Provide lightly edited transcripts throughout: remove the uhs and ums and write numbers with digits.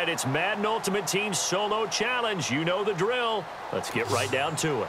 right, it's Madden Ultimate Team Solo Challenge. You know the drill. Let's get right down to it.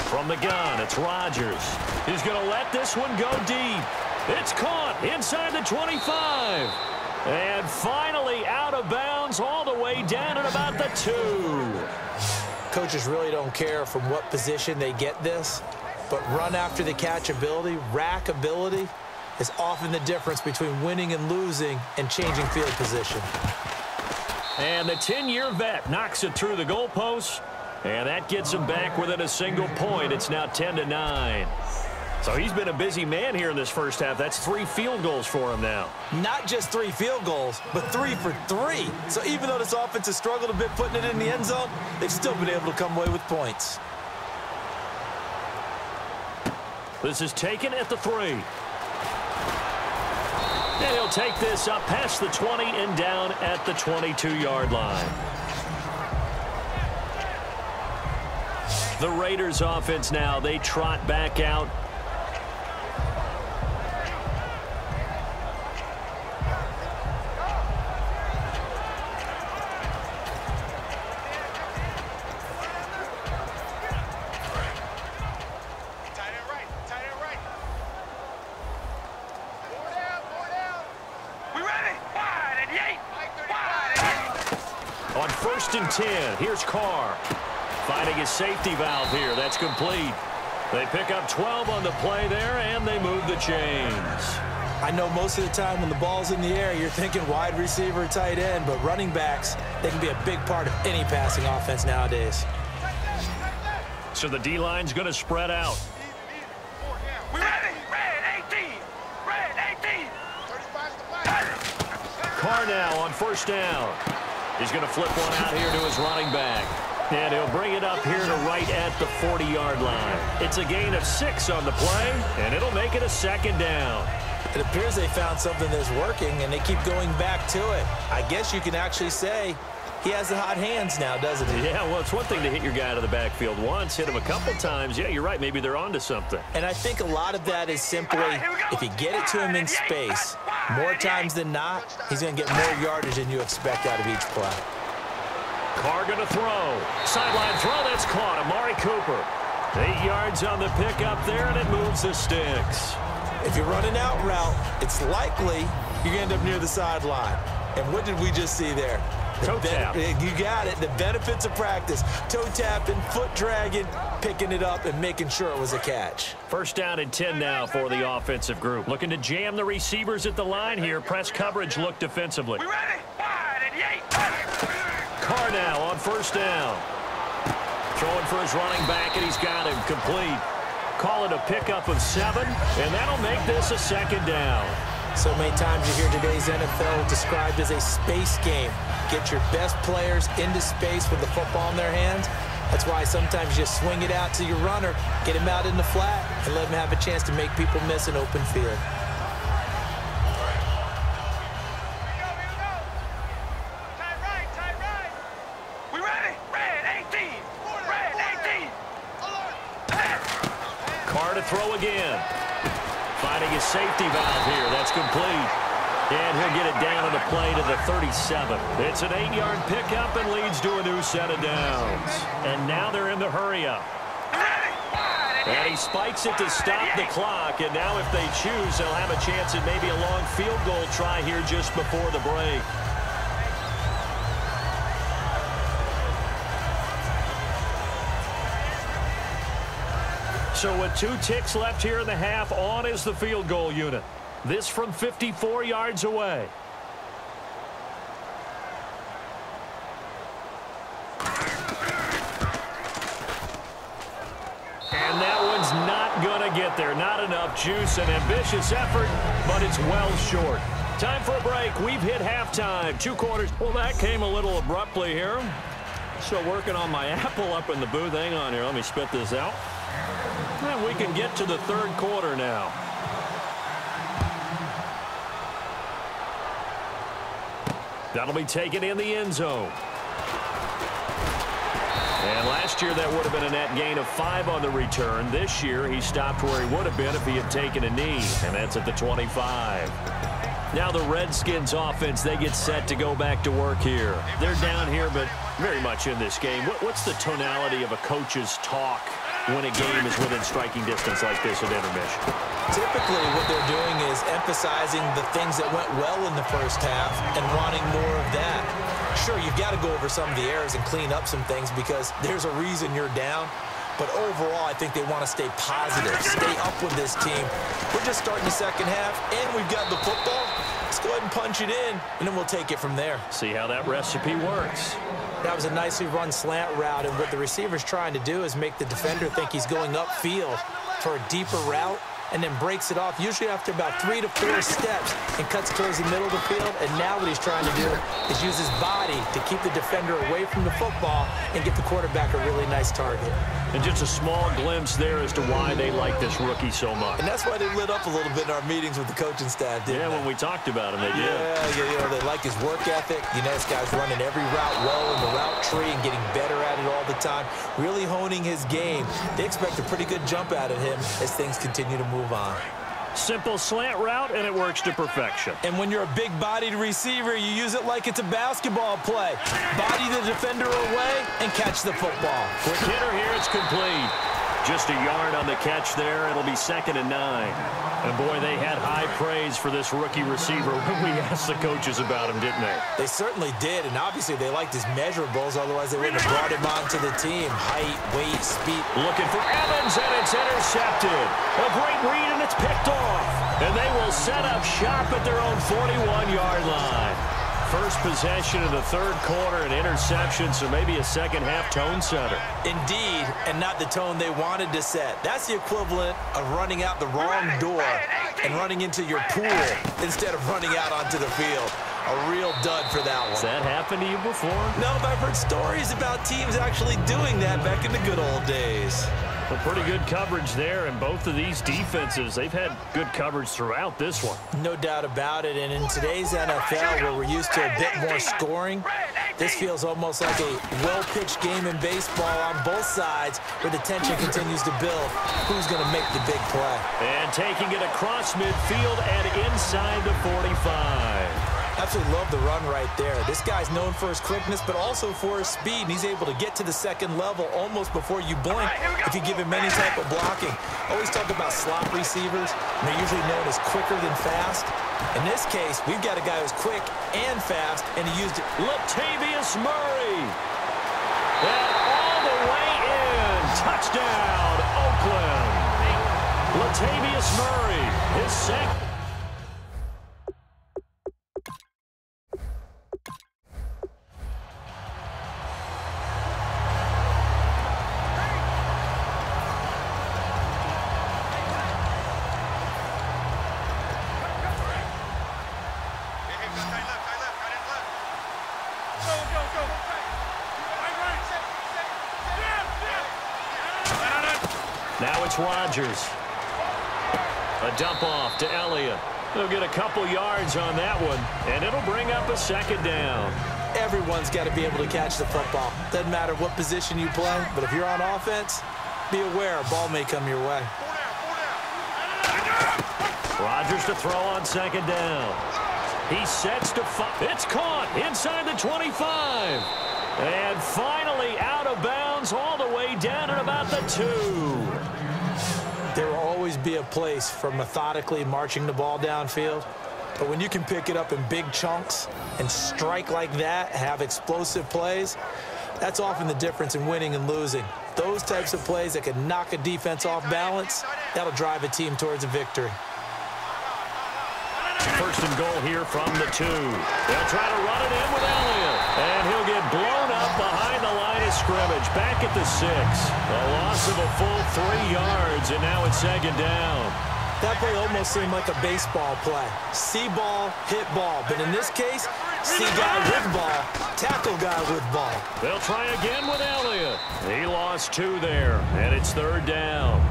From the gun, it's Rodgers. He's going to let this one go deep. It's caught inside the 25. And finally out of bounds all the way down at about the 2. Coaches really don't care from what position they get this, but run after the catch ability, rack ability, is often the difference between winning and losing and changing field position. And the 10-year vet knocks it through the goalpost. And that gets him back within a single point. It's now 10-9. So he's been a busy man here in this first half. That's 3 field goals for him now. Not just 3 field goals, but 3 for 3. So even though this offense has struggled a bit putting it in the end zone, they've still been able to come away with points. This is taken at the 3. And he'll take this up past the 20 and down at the 22-yard line. The Raiders offense now, they trot back out. On 1st and 10, here's Carr. Finding his safety valve here. That's complete. They pick up 12 on the play there, and they move the chains. I know most of the time when the ball's in the air, you're thinking wide receiver, tight end, but running backs, they can be a big part of any passing offense nowadays. So the D-line's going to spread out. We ready? Red 18. Red 18. Carr now on 1st down. He's going to flip one out here to his running back. And he'll bring it up here to right at the 40-yard line. It's a gain of 6 on the play, and it'll make it a 2nd down. It appears they found something that's working, and they keep going back to it. I guess you can actually say he has the hot hands now, doesn't he? Yeah, well, it's one thing to hit your guy out of the backfield once, hit him a couple times. Yeah, you're right. Maybe they're onto something. And I think a lot of that is simply if you get it to him in space, more times than not, he's going to get more yardage than you expect out of each play. Carr going to throw. Sideline throw, that's caught. Amari Cooper. 8 yards on the pickup there, and it moves the sticks. If you're running out route, it's likely you're going to end up near the sideline. And what did we just see there? Toe tap. You got it. The benefits of practice. Toe tapping, foot dragging, picking it up, and making sure it was a catch. 1st down and 10 now for the offensive group. Looking to jam the receivers at the line here. Press coverage look defensively. We ready? Wide and 8. Carr now on 1st down. Throwing for his running back, and he's got him complete. Call it a pickup of 7, and that'll make this a 2nd down. So many times you hear today's NFL described as a space game. Get your best players into space with the football in their hands. That's why sometimes you just swing it out to your runner, get him out in the flat, and let him have a chance to make people miss an open field. Carr to throw again. Finding his safety valve here. That's complete. And he'll get it down on the play to the 37. It's an 8-yard pickup and leads to a new set of downs. And now they're in the hurry-up. And he spikes it to stop the clock. And now if they choose, they'll have a chance at maybe a long field goal try here just before the break. So with 2 ticks left here in the half, on is the field goal unit. This from 54 yards away. And that one's not going to get there. Not enough juice, and ambitious effort, but it's well short. Time for a break. We've hit halftime. 2 quarters. Well, that came a little abruptly here. So working on my apple up in the booth. Hang on here. Let me spit this out. And we can get to the 3rd quarter now. That'll be taken in the end zone. And last year that would have been a net gain of 5 on the return. This year he stopped where he would have been if he had taken a knee. And that's at the 25. Now the Redskins offense, they get set to go back to work here. They're down here, but very much in this game. What's the tonality of a coach's talk when a game is within striking distance like this at intermission? Typically what they're doing is emphasizing the things that went well in the first half and wanting more of that. Sure, you've got to go over some of the errors and clean up some things because there's a reason you're down. But overall, I think they want to stay positive, stay up with this team. We're just starting the second half, and we've got the football. Let's go ahead and punch it in, and then we'll take it from there. See how that recipe works. That was a nicely run slant route, and what the receiver's trying to do is make the defender think he's going upfield for a deeper route, and then breaks it off, usually after about 3 to 4 steps, and cuts towards the middle of the field. And now what he's trying to do is use his body to keep the defender away from the football and get the quarterback a really nice target. And just a small glimpse there as to why they like this rookie so much. And that's why they lit up a little bit in our meetings with the coaching staff, didn't they? When we talked about him, they did. Yeah, they like his work ethic. You know, this guy's running every route well in the route tree and getting better at it all the time, really honing his game. They expect a pretty good jump out of him as things continue to move on. Simple slant route, and it works to perfection. And when you're a big-bodied receiver, you use it like it's a basketball play. Body the defender away and catch the football. Quick hitter here, it's complete. Just a yard on the catch there. It'll be 2nd and 9. And, boy, they had high praise for this rookie receiver when we asked the coaches about him, didn't they? They certainly did, and obviously they liked his measurables. Otherwise, they wouldn't have brought him onto the team. Height, weight, speed. Looking for Evans, and it's intercepted. A great read, and it's picked off. And they will set up shop at their own 41-yard line. First possession of the 3rd quarter, an interception, so maybe a second-half tone setter. Indeed, and not the tone they wanted to set. That's the equivalent of running out the wrong door and running into your pool instead of running out onto the field. A real dud for that one. Has that happened to you before? No, but I've heard stories about teams actually doing that back in the good old days. Well, pretty good coverage there, and both of these defenses, they've had good coverage throughout this one. No doubt about it, and in today's NFL, where we're used to a bit more scoring, this feels almost like a well-pitched game in baseball on both sides, where the tension continues to build. Who's going to make the big play? And taking it across midfield and inside the 45. Absolutely love the run right there. This guy's known for his quickness, but also for his speed, and he's able to get to the 2nd level almost before you blink if you give him any type of blocking. Always talk about slot receivers, and they're usually known as quicker than fast. In this case, we've got a guy who's quick and fast, and he used it. Latavius Murray. And all the way in. Touchdown, Oakland. Latavius Murray, his 2nd. Now it's Rodgers. A dump off to Elliott. They'll get a couple yards on that one, and it'll bring up a 2nd down. Everyone's got to be able to catch the football. Doesn't matter what position you play, but if you're on offense, be aware a ball may come your way. Rodgers to throw on 2nd down. He sets to fire. It's caught inside the 25. And finally out of bounds all the way down at about the 2. There will always be a place for methodically marching the ball downfield. But when you can pick it up in big chunks and strike like that, have explosive plays, that's often the difference in winning and losing. Those types of plays that can knock a defense off balance, that'll drive a team towards a victory. 1st and goal here from the 2. They'll try to run it in with Elliott. And he'll get blown up behind the line of scrimmage. Back at the 6. A loss of a full 3 yards, and now it's 2nd down. That play almost seemed like a baseball play. See ball, hit ball. But in this case, see guy with ball, tackle guy with ball. They'll try again with Elliott. He lost 2 there, and it's 3rd down.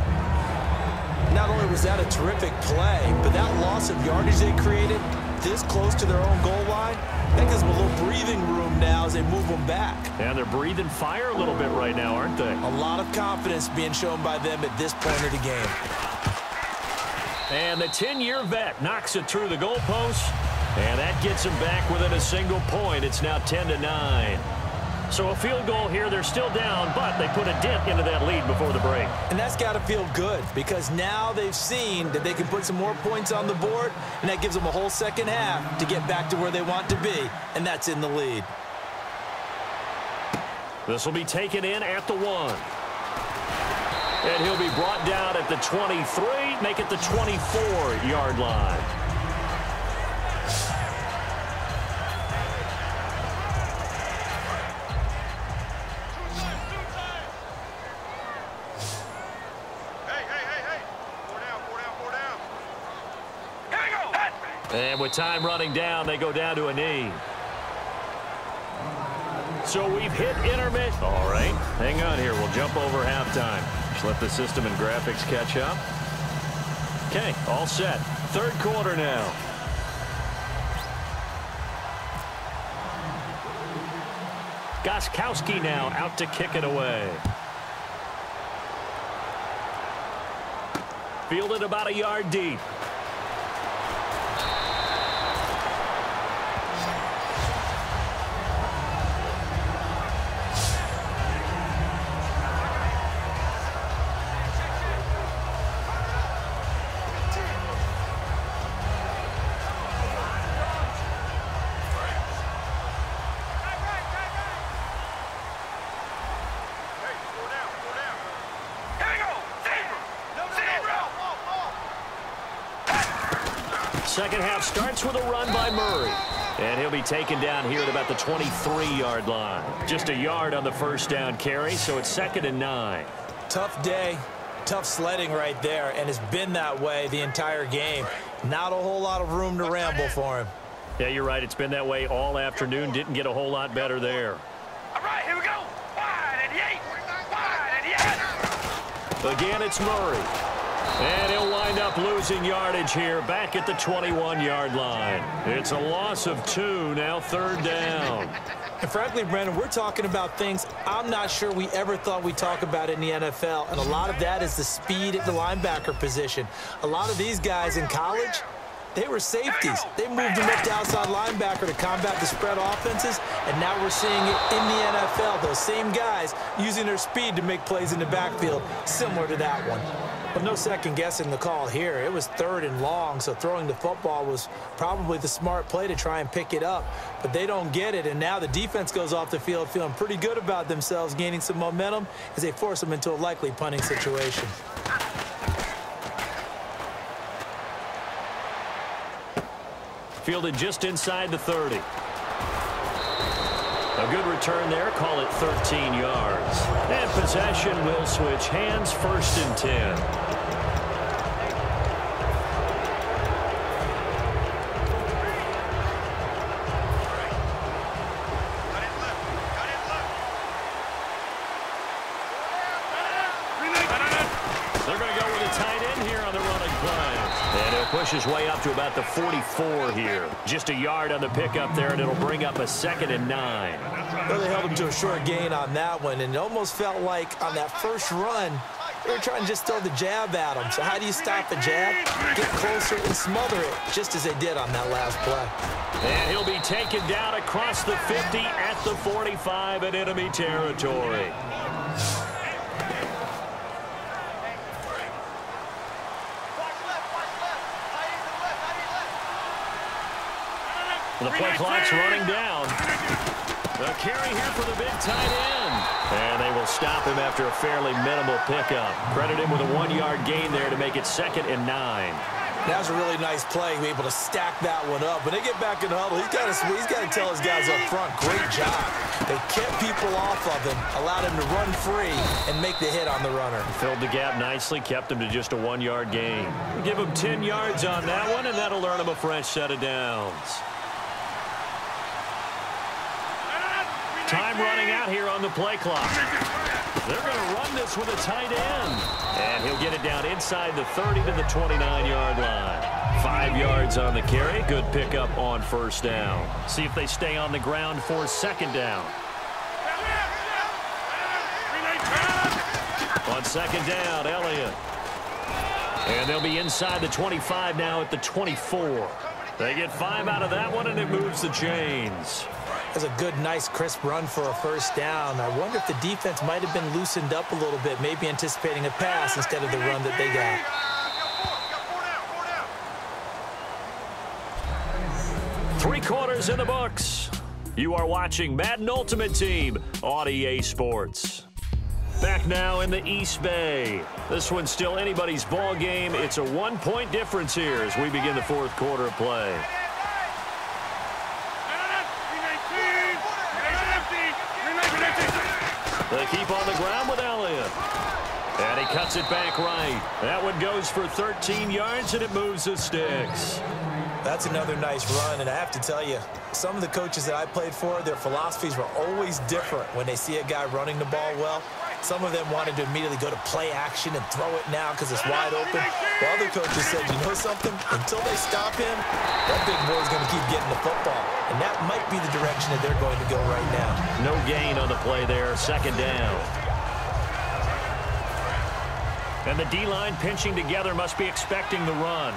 Not only was that a terrific play, but that loss of yardage they created this close to their own goal line, that gives them a little breathing room now as they move them back. And they're breathing fire a little bit right now, aren't they? A lot of confidence being shown by them at this point of the game. And the 10-year vet knocks it through the goalpost, and that gets them back within a single point. It's now 10-9. So a field goal here, they're still down, but they put a dent into that lead before the break. And that's got to feel good because now they've seen that they can put some more points on the board, and that gives them a whole second half to get back to where they want to be, and that's in the lead. This will be taken in at the 1. And he'll be brought down at the 23, make it the 24-yard line. And with time running down, they go down to a knee. So we've hit intermission. All right, hang on here. We'll jump over halftime. Just let the system and graphics catch up. Okay, all set. 3rd quarter now. Gostkowski now out to kick it away. Fielded about a yard deep. Second half starts with a run by Murray. And he'll be taken down here at about the 23-yard line. Just a yard on the first down carry, so it's 2nd and 9. Tough day, tough sledding right there, and it's been that way the entire game. Not a whole lot of room to ramble for him. Yeah, you're right. It's been that way all afternoon. Didn't get a whole lot better there. All right, here we go. Wide and yay. Wide and yay. Again, it's Murray. And he'll wind up losing yardage here back at the 21-yard line. It's a loss of 2, now 3rd down. And frankly, Brandon, we're talking about things I'm not sure we ever thought we'd talk about in the NFL, and a lot of that is the speed at the linebacker position. A lot of these guys in college, they were safeties. They moved them up to outside linebacker to combat the spread offenses, and now we're seeing it in the NFL. Those same guys using their speed to make plays in the backfield, similar to that one. But no second guessing the call here. It was 3rd and long, so throwing the football was probably the smart play to try and pick it up. But they don't get it, and now the defense goes off the field feeling pretty good about themselves, gaining some momentum as they force them into a likely punting situation. Fielded just inside the 30. A good return there. Call it 13 yards. And possession will switch hands. 1st and 10. They're going to go with a tight end here on the running play. And he'll push his way up to about the 44 here. Just a yard on the pickup there, and it'll bring up a 2nd and 9. Well, they held him to a short gain on that one, and it almost felt like on that first run, they were trying to just throw the jab at him. So how do you stop the jab? Get closer and smother it, just as they did on that last play. And he'll be taken down across the 50 at the 45 in enemy territory. The play clock's running down. A carry here for the big tight end. And they will stop him after a fairly minimal pickup. Credit him with a 1-yard gain there to make it 2nd and 9. That was a really nice play, be able to stack that one up. When they get back in the huddle, he's got to tell his guys up front, great job. They kept people off of him, allowed him to run free and make the hit on the runner. Filled the gap nicely, kept him to just a 1-yard gain. Give him 10 yards on that one, and that'll earn him a fresh set of downs. Time running out here on the play clock. They're going to run this with a tight end. And he'll get it down inside the 30 to the 29-yard line. 5 yards on the carry. Good pickup on first down. See if they stay on the ground for second down. On second down, Elliott. And they'll be inside the 25 now at the 24. They get 5 out of that one, and it moves the chains. That's a good, nice, crisp run for a first down. I wonder if the defense might have been loosened up a little bit, maybe anticipating a pass instead of the run that they got. Three quarters in the books. You are watching Madden Ultimate Team on EA Sports. Back now in the East Bay. This one's still anybody's ball game. It's a 1-point difference here as we begin the fourth quarter of play. They keep on the ground with Elliott. And he cuts it back right. That one goes for 13 yards, and it moves the sticks. That's another nice run, and I have to tell you, some of the coaches that I played for, their philosophies were always different when they see a guy running the ball well. Some of them wanted to immediately go to play action and throw it now because it's wide open. While other coaches said, you know something? Until they stop him, that big boy's going to keep getting the football. And that might be the direction that they're going to go right now. No gain on the play there. Second down. And the D-line pinching together must be expecting the run.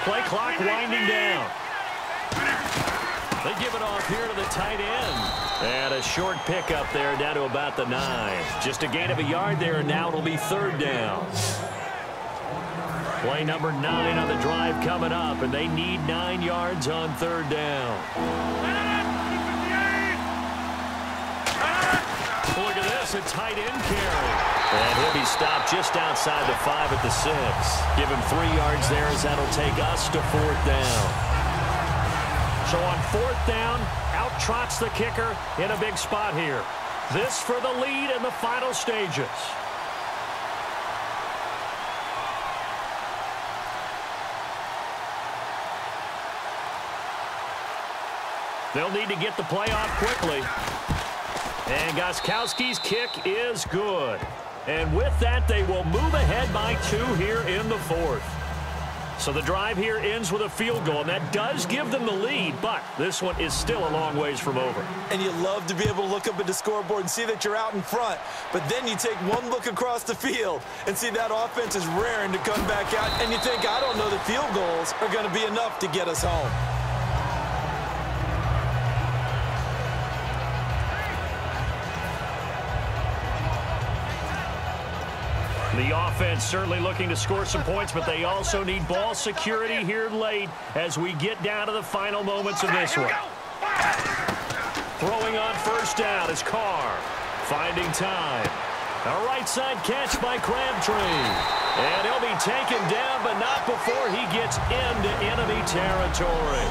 Play clock winding down. They give it off here to the tight end. And a short pickup there down to about the 9. Just a gain of a yard there, and now it'll be third down. Play number 9 on the drive coming up, and they need 9 yards on third down. Look at this, a tight end carry. And he'll be stopped just outside the 5 at the 6. Give him 3 yards there as that'll take us to fourth down. So on fourth down, out trots the kicker in a big spot here. This for the lead in the final stages. They'll need to get the play off quickly. And Gostkowski's kick is good. And with that, they will move ahead by 2 here in the fourth. So the drive here ends with a field goal, and that does give them the lead, but this one is still a long ways from over. And you love to be able to look up at the scoreboard and see that you're out in front, but then you take one look across the field and see that offense is raring to come back out, and you think, I don't know that field goals are going to be enough to get us home. The offense certainly looking to score some points, but they also need ball security here late as we get down to the final moments of this one. Throwing on first down is Carr. Finding time. A right side catch by Crabtree. And he'll be taken down, but not before he gets into enemy territory.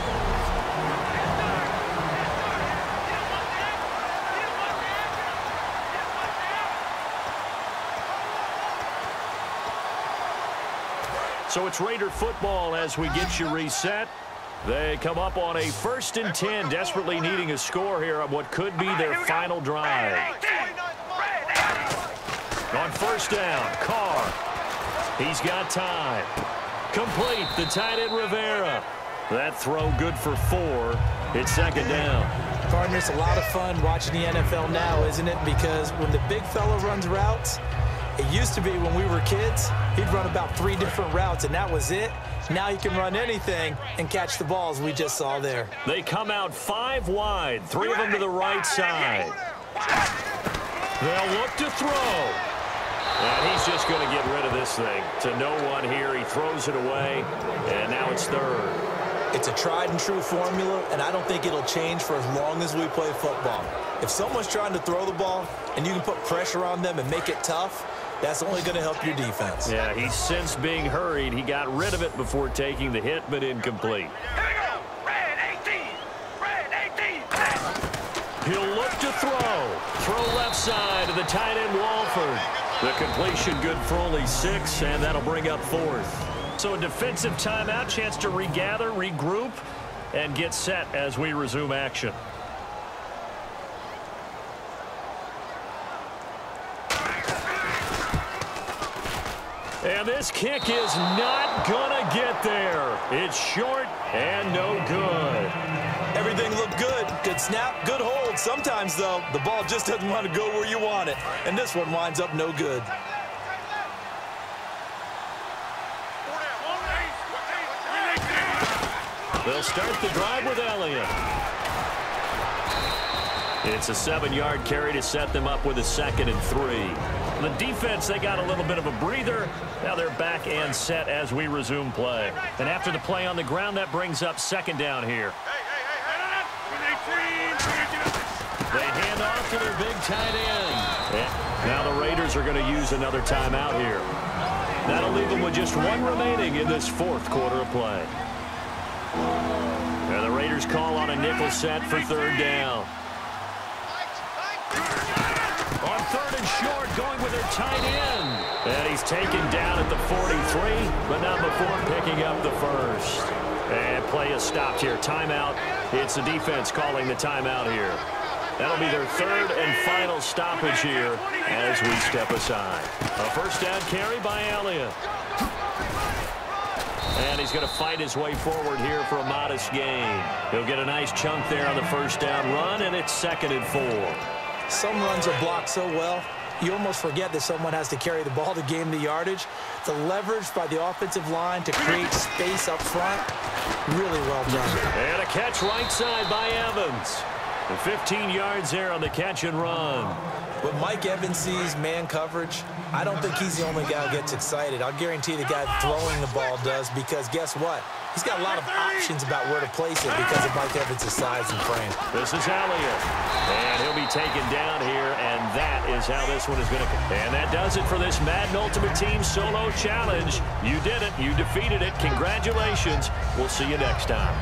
So it's Raider football as we get you reset. They come up on a 1st and 10, desperately needing a score here on what could be their final drive. On first down, Carr. He's got time. Complete, the tight end Rivera. That throw good for 4. It's second down. Partner, it's a lot of fun watching the NFL now, isn't it? Because when the big fella runs routes, it used to be when we were kids, he'd run about 3 different routes, and that was it. Now he can run anything and catch the balls we just saw there. They come out 5 wide, 3 of them to the right side. They'll look to throw. And he's just going to get rid of this thing. To no one here, he throws it away, and now it's third. It's a tried-and-true formula, and I don't think it'll change for as long as we play football. If someone's trying to throw the ball and you can put pressure on them and make it tough, That's only going to help your defense. Yeah, he sensed being hurried. He got rid of it before taking the hit, but incomplete. Here we go. Red 18. Red 18. He'll look to throw. Throw left side to the tight end, Walford. The completion good for only 6, and that'll bring up 4th. So a defensive timeout, chance to regather, regroup, and get set as we resume action. And this kick is not going to get there. It's short and no good. Everything looked good. Good snap, good hold. Sometimes, though, the ball just doesn't want to go where you want it. And this one winds up no good. They'll start the drive with Elliott. It's a 7-yard carry to set them up with a 2nd and 3. The defense, they got a little bit of a breather. Now they're back and set as we resume play. And after the play on the ground, that brings up 2nd down here. They hand off to their big tight end. And now the Raiders are going to use another timeout here. That'll leave them with just 1 remaining in this 4th quarter of play. And the Raiders call on a nickel set for 3rd down. On 3rd and short, going with their tight end. And he's taken down at the 43, but not before picking up the 1st. And play is stopped here. Timeout. It's the defense calling the timeout here. That'll be their 3rd and final stoppage here as we step aside. A 1st down carry by Elliott. And he's going to fight his way forward here for a modest gain. He'll get a nice chunk there on the 1st down run, and it's 2nd and 4. Some runs are blocked so well, you almost forget that someone has to carry the ball to gain the yardage. The leverage by the offensive line to create space up front, really well done. And a catch right side by Evans. And 15 yards there on the catch and run. When Mike Evans sees man coverage, I don't think he's the only guy who gets excited. I'll guarantee the guy throwing the ball does, because guess what? He's got a lot of options about where to place it because of Mike Evans' size and frame. This is Elliott. And he'll be taken down here, and that is how this one is going to come. And that does it for this Madden Ultimate Team Solo Challenge. You did it. You defeated it. Congratulations. We'll see you next time.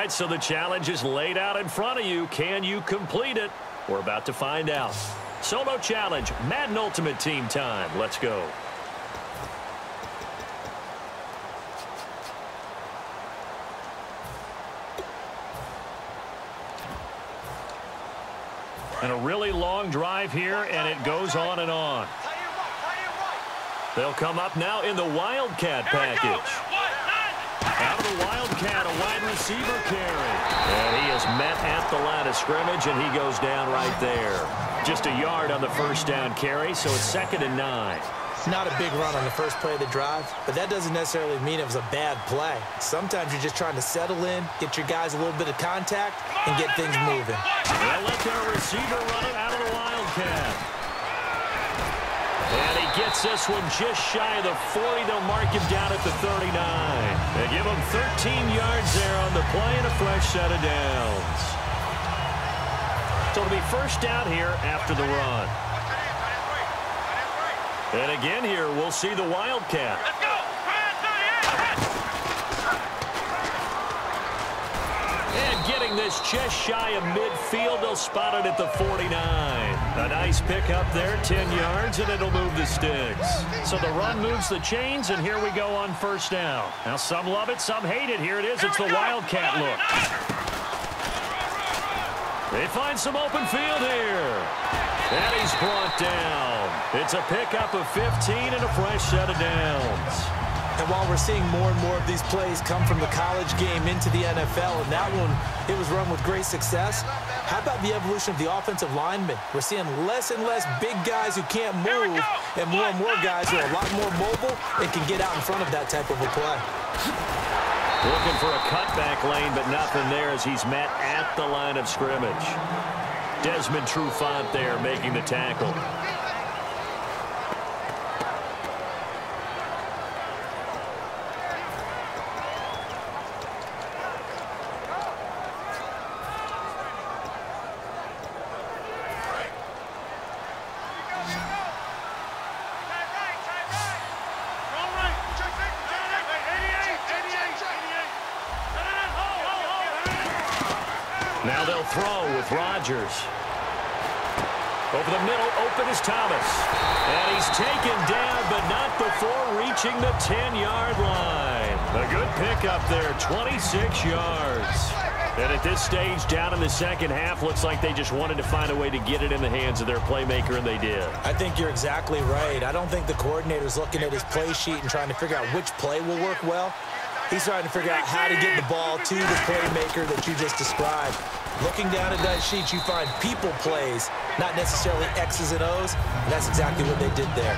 So the challenge is laid out in front of you. Can you complete it? We're about to find out. Solo challenge, Madden Ultimate Team time. Let's go. And a really long drive here, and it goes on and on. They'll come up now in the Wildcat package. Out of the Wildcat, a wide receiver carry. And he is met at the line of scrimmage, and he goes down right there. Just a yard on the 1st down carry, so it's 2nd and 9. Not a big run on the first play of the drive, but that doesn't necessarily mean it was a bad play. Sometimes you're just trying to settle in, get your guys a little bit of contact, and get things moving. They'll let their receiver run it out of the Wildcat. And he gets this one just shy of the 40. They'll mark him down at the 39. They give him 13 yards there on the play and a fresh set of downs. So it'll be first down here after the run. And again here, we'll see the Wildcat. Let's go. And getting this just shy of midfield, they'll spot it at the 49. A nice pickup there, 10 yards, and it'll move the sticks. So the run moves the chains, and here we go on first down. Now some love it, some hate it. Here it is. It's the Wildcat look. They find some open field here. And he's brought down. It's a pickup of 15 and a fresh set of downs. And while we're seeing more and more of these plays come from the college game into the NFL, and that one, it was run with great success, how about the evolution of the offensive linemen? We're seeing less and less big guys who can't move and more guys who are a lot more mobile and can get out in front of that type of a play. Looking for a cutback lane, but nothing there as he's met at the line of scrimmage. Desmond Trufant there making the tackle. Now they'll throw with Rodgers. Over the middle, open is Thomas. And he's taken down, but not before reaching the 10-yard line. A good pickup there, 26 yards. And at this stage, down in the second half, looks like they just wanted to find a way to get it in the hands of their playmaker, and they did. I think you're exactly right. I don't think the coordinator's looking at his play sheet and trying to figure out which play will work well. He's trying to figure out how to get the ball to the playmaker that you just described. Looking down at that sheet, you find people plays, not necessarily X's and O's, and that's exactly what they did there.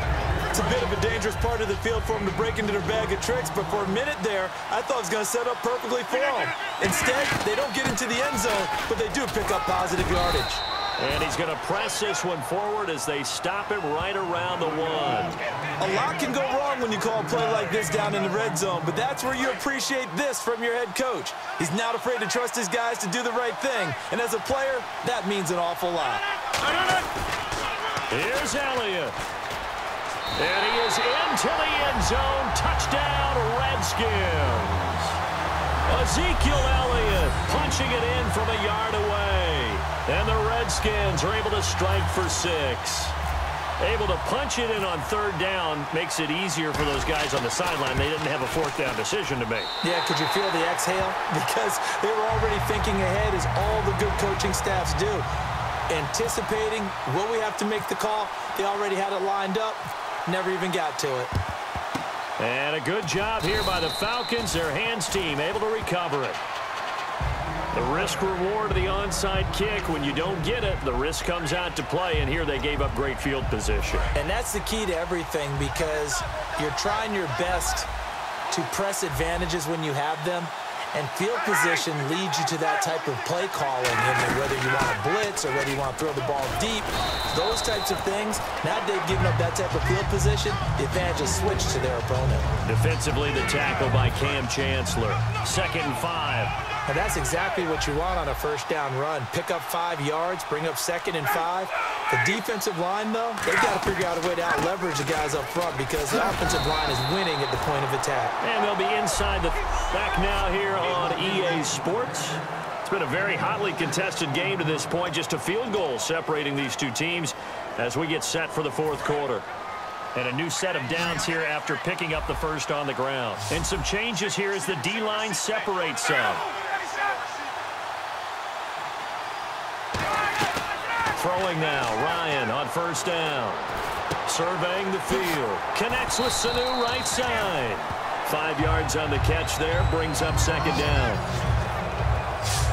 It's a bit of a dangerous part of the field for them to break into their bag of tricks, but for a minute there, I thought it was going to set up perfectly for them. Instead, they don't get into the end zone, but they do pick up positive yardage. And he's going to press this one forward as they stop him right around the 1. A lot can go wrong when you call a play like this down in the red zone, but that's where you appreciate this from your head coach. He's not afraid to trust his guys to do the right thing, and as a player, that means an awful lot. Here's Elliott. And he is into the end zone. Touchdown, Redskins. Ezekiel Elliott punching it in from a yard away. And the Redskins are able to strike for 6. Able to punch it in on third down makes it easier for those guys on the sideline. They didn't have a fourth down decision to make. Yeah, could you feel the exhale? Because they were already thinking ahead, as all the good coaching staffs do. Anticipating, will we have to make the call? They already had it lined up. Never even got to it. And a good job here by the Falcons. Their hands team able to recover it. The risk-reward of the onside kick, when you don't get it, the risk comes out to play, and here they gave up great field position. And that's the key to everything, because you're trying your best to press advantages when you have them, and field position leads you to that type of play calling, whether you want to blitz or whether you want to throw the ball deep, those types of things. Now they've given up that type of field position, the advantage is switched to their opponent. Defensively, the tackle by Cam Chancellor. 2nd and 5. And that's exactly what you want on a first down run. Pick up 5 yards, bring up 2nd and 5. The defensive line, though, they've got to figure out a way to out-leverage the guys up front, because the offensive line is winning at the point of attack. And they'll be inside the back now here on EA Sports. It's been a very hotly contested game to this point. Just a field goal separating these two teams as we get set for the fourth quarter. And a new set of downs here after picking up the first on the ground. And some changes here as the D-line separates some. Throwing now, Ryan on first down. Surveying the field. Connects with Sanu right side. 5 yards on the catch there. Brings up 2nd down.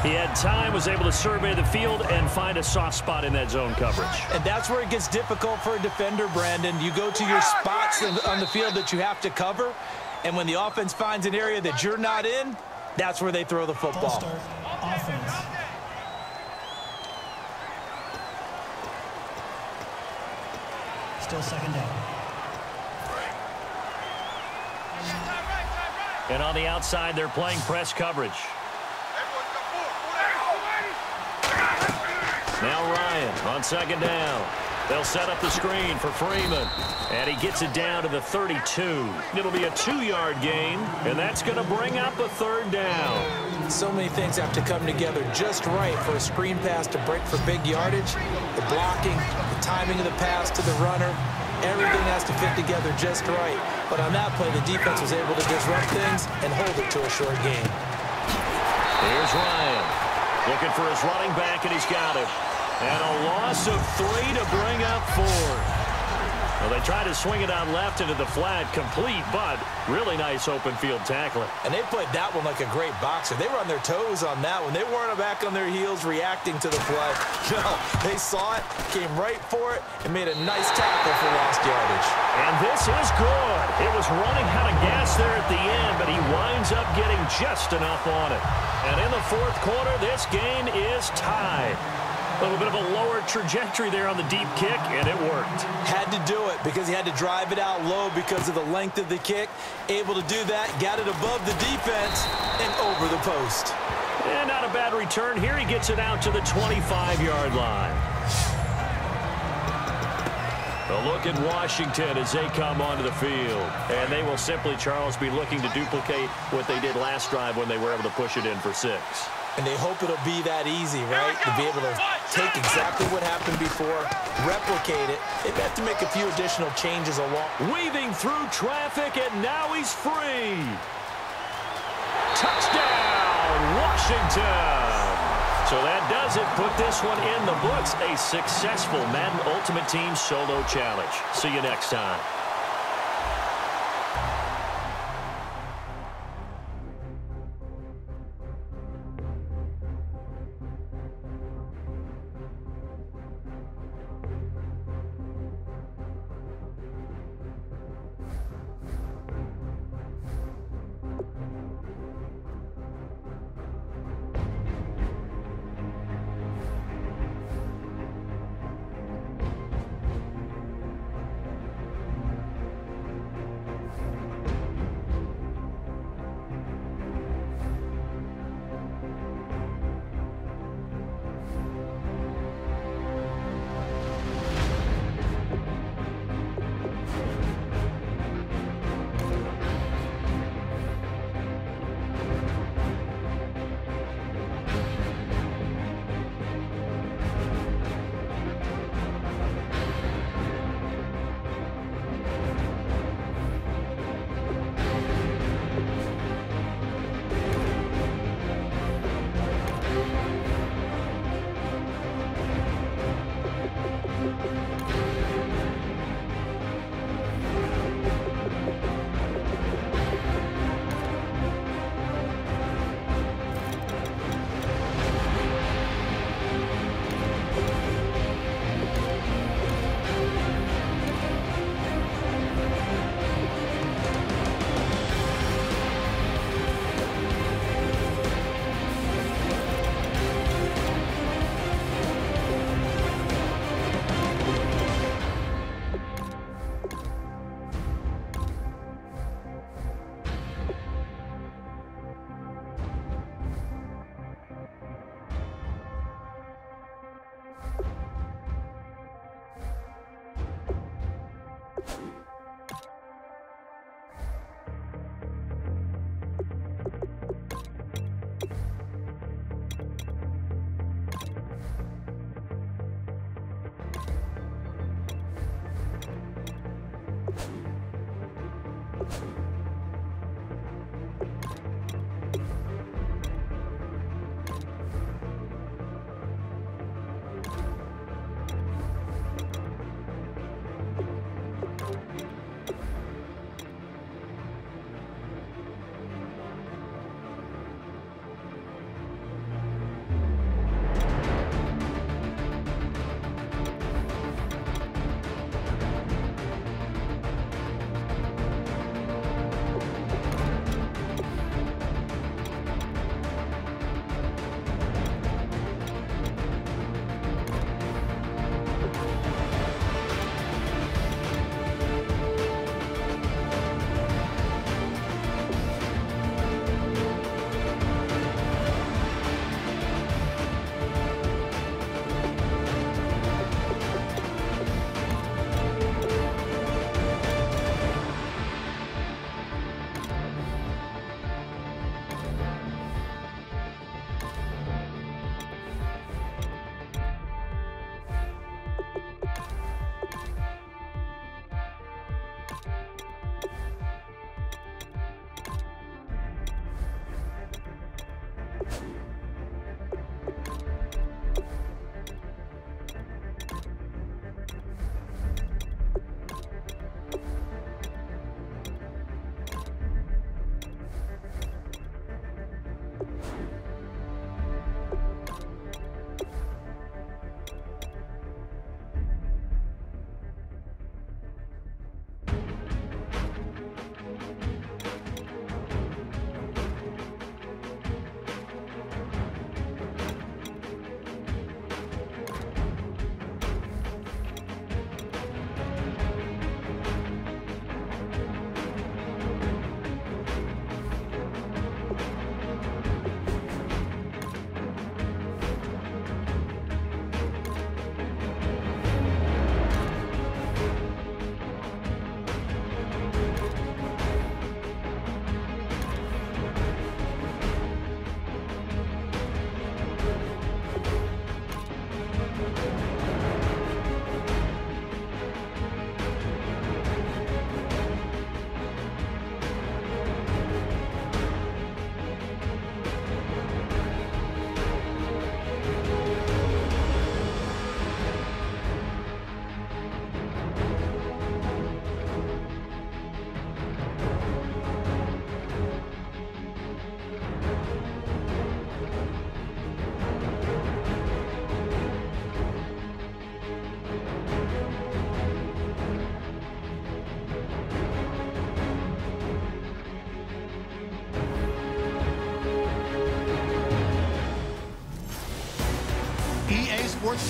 He had time, was able to survey the field and find a soft spot in that zone coverage. And that's where it gets difficult for a defender, Brandon. You go to your spots on the field that you have to cover, and when the offense finds an area that you're not in, that's where they throw the football. Still second down. And on the outside, they're playing press coverage. Now Ryan on second down. They'll set up the screen for Freeman. And he gets it down to the 32. It'll be a 2-yard gain, and that's going to bring up a third down. So many things have to come together just right for a screen pass to break for big yardage. The blocking, the timing of the pass to the runner, everything has to fit together just right. But on that play, the defense was able to disrupt things and hold it to a short gain. Here's Ryan. Looking for his running back, and he's got him. And a loss of 3 to bring up 4. Well, they tried to swing it out left into the flat, complete, but really nice open field tackling. And they played that one like a great boxer. They were on their toes on that one. They weren't back on their heels reacting to the play. No, they saw it, came right for it, and made a nice tackle for lost yardage. And this is good. It was running out of gas there at the end, but he winds up getting just enough on it. And in the fourth quarter, this game is tied. A little bit of a lower trajectory there on the deep kick, and it worked. Had to do it because he had to drive it out low because of the length of the kick. Able to do that, got it above the defense, and over the post. And not a bad return here. He gets it out to the 25-yard line. A look at Washington as they come onto the field. And they will simply, Charles, be looking to duplicate what they did last drive when they were able to push it in for 6. And they hope it'll be that easy, right? To be able to take exactly what happened before, replicate it. They've got to make a few additional changes along. Weaving through traffic, and now he's free. Touchdown, Washington. So that does it. Put this one in the books. A successful Madden Ultimate Team Solo Challenge. See you next time.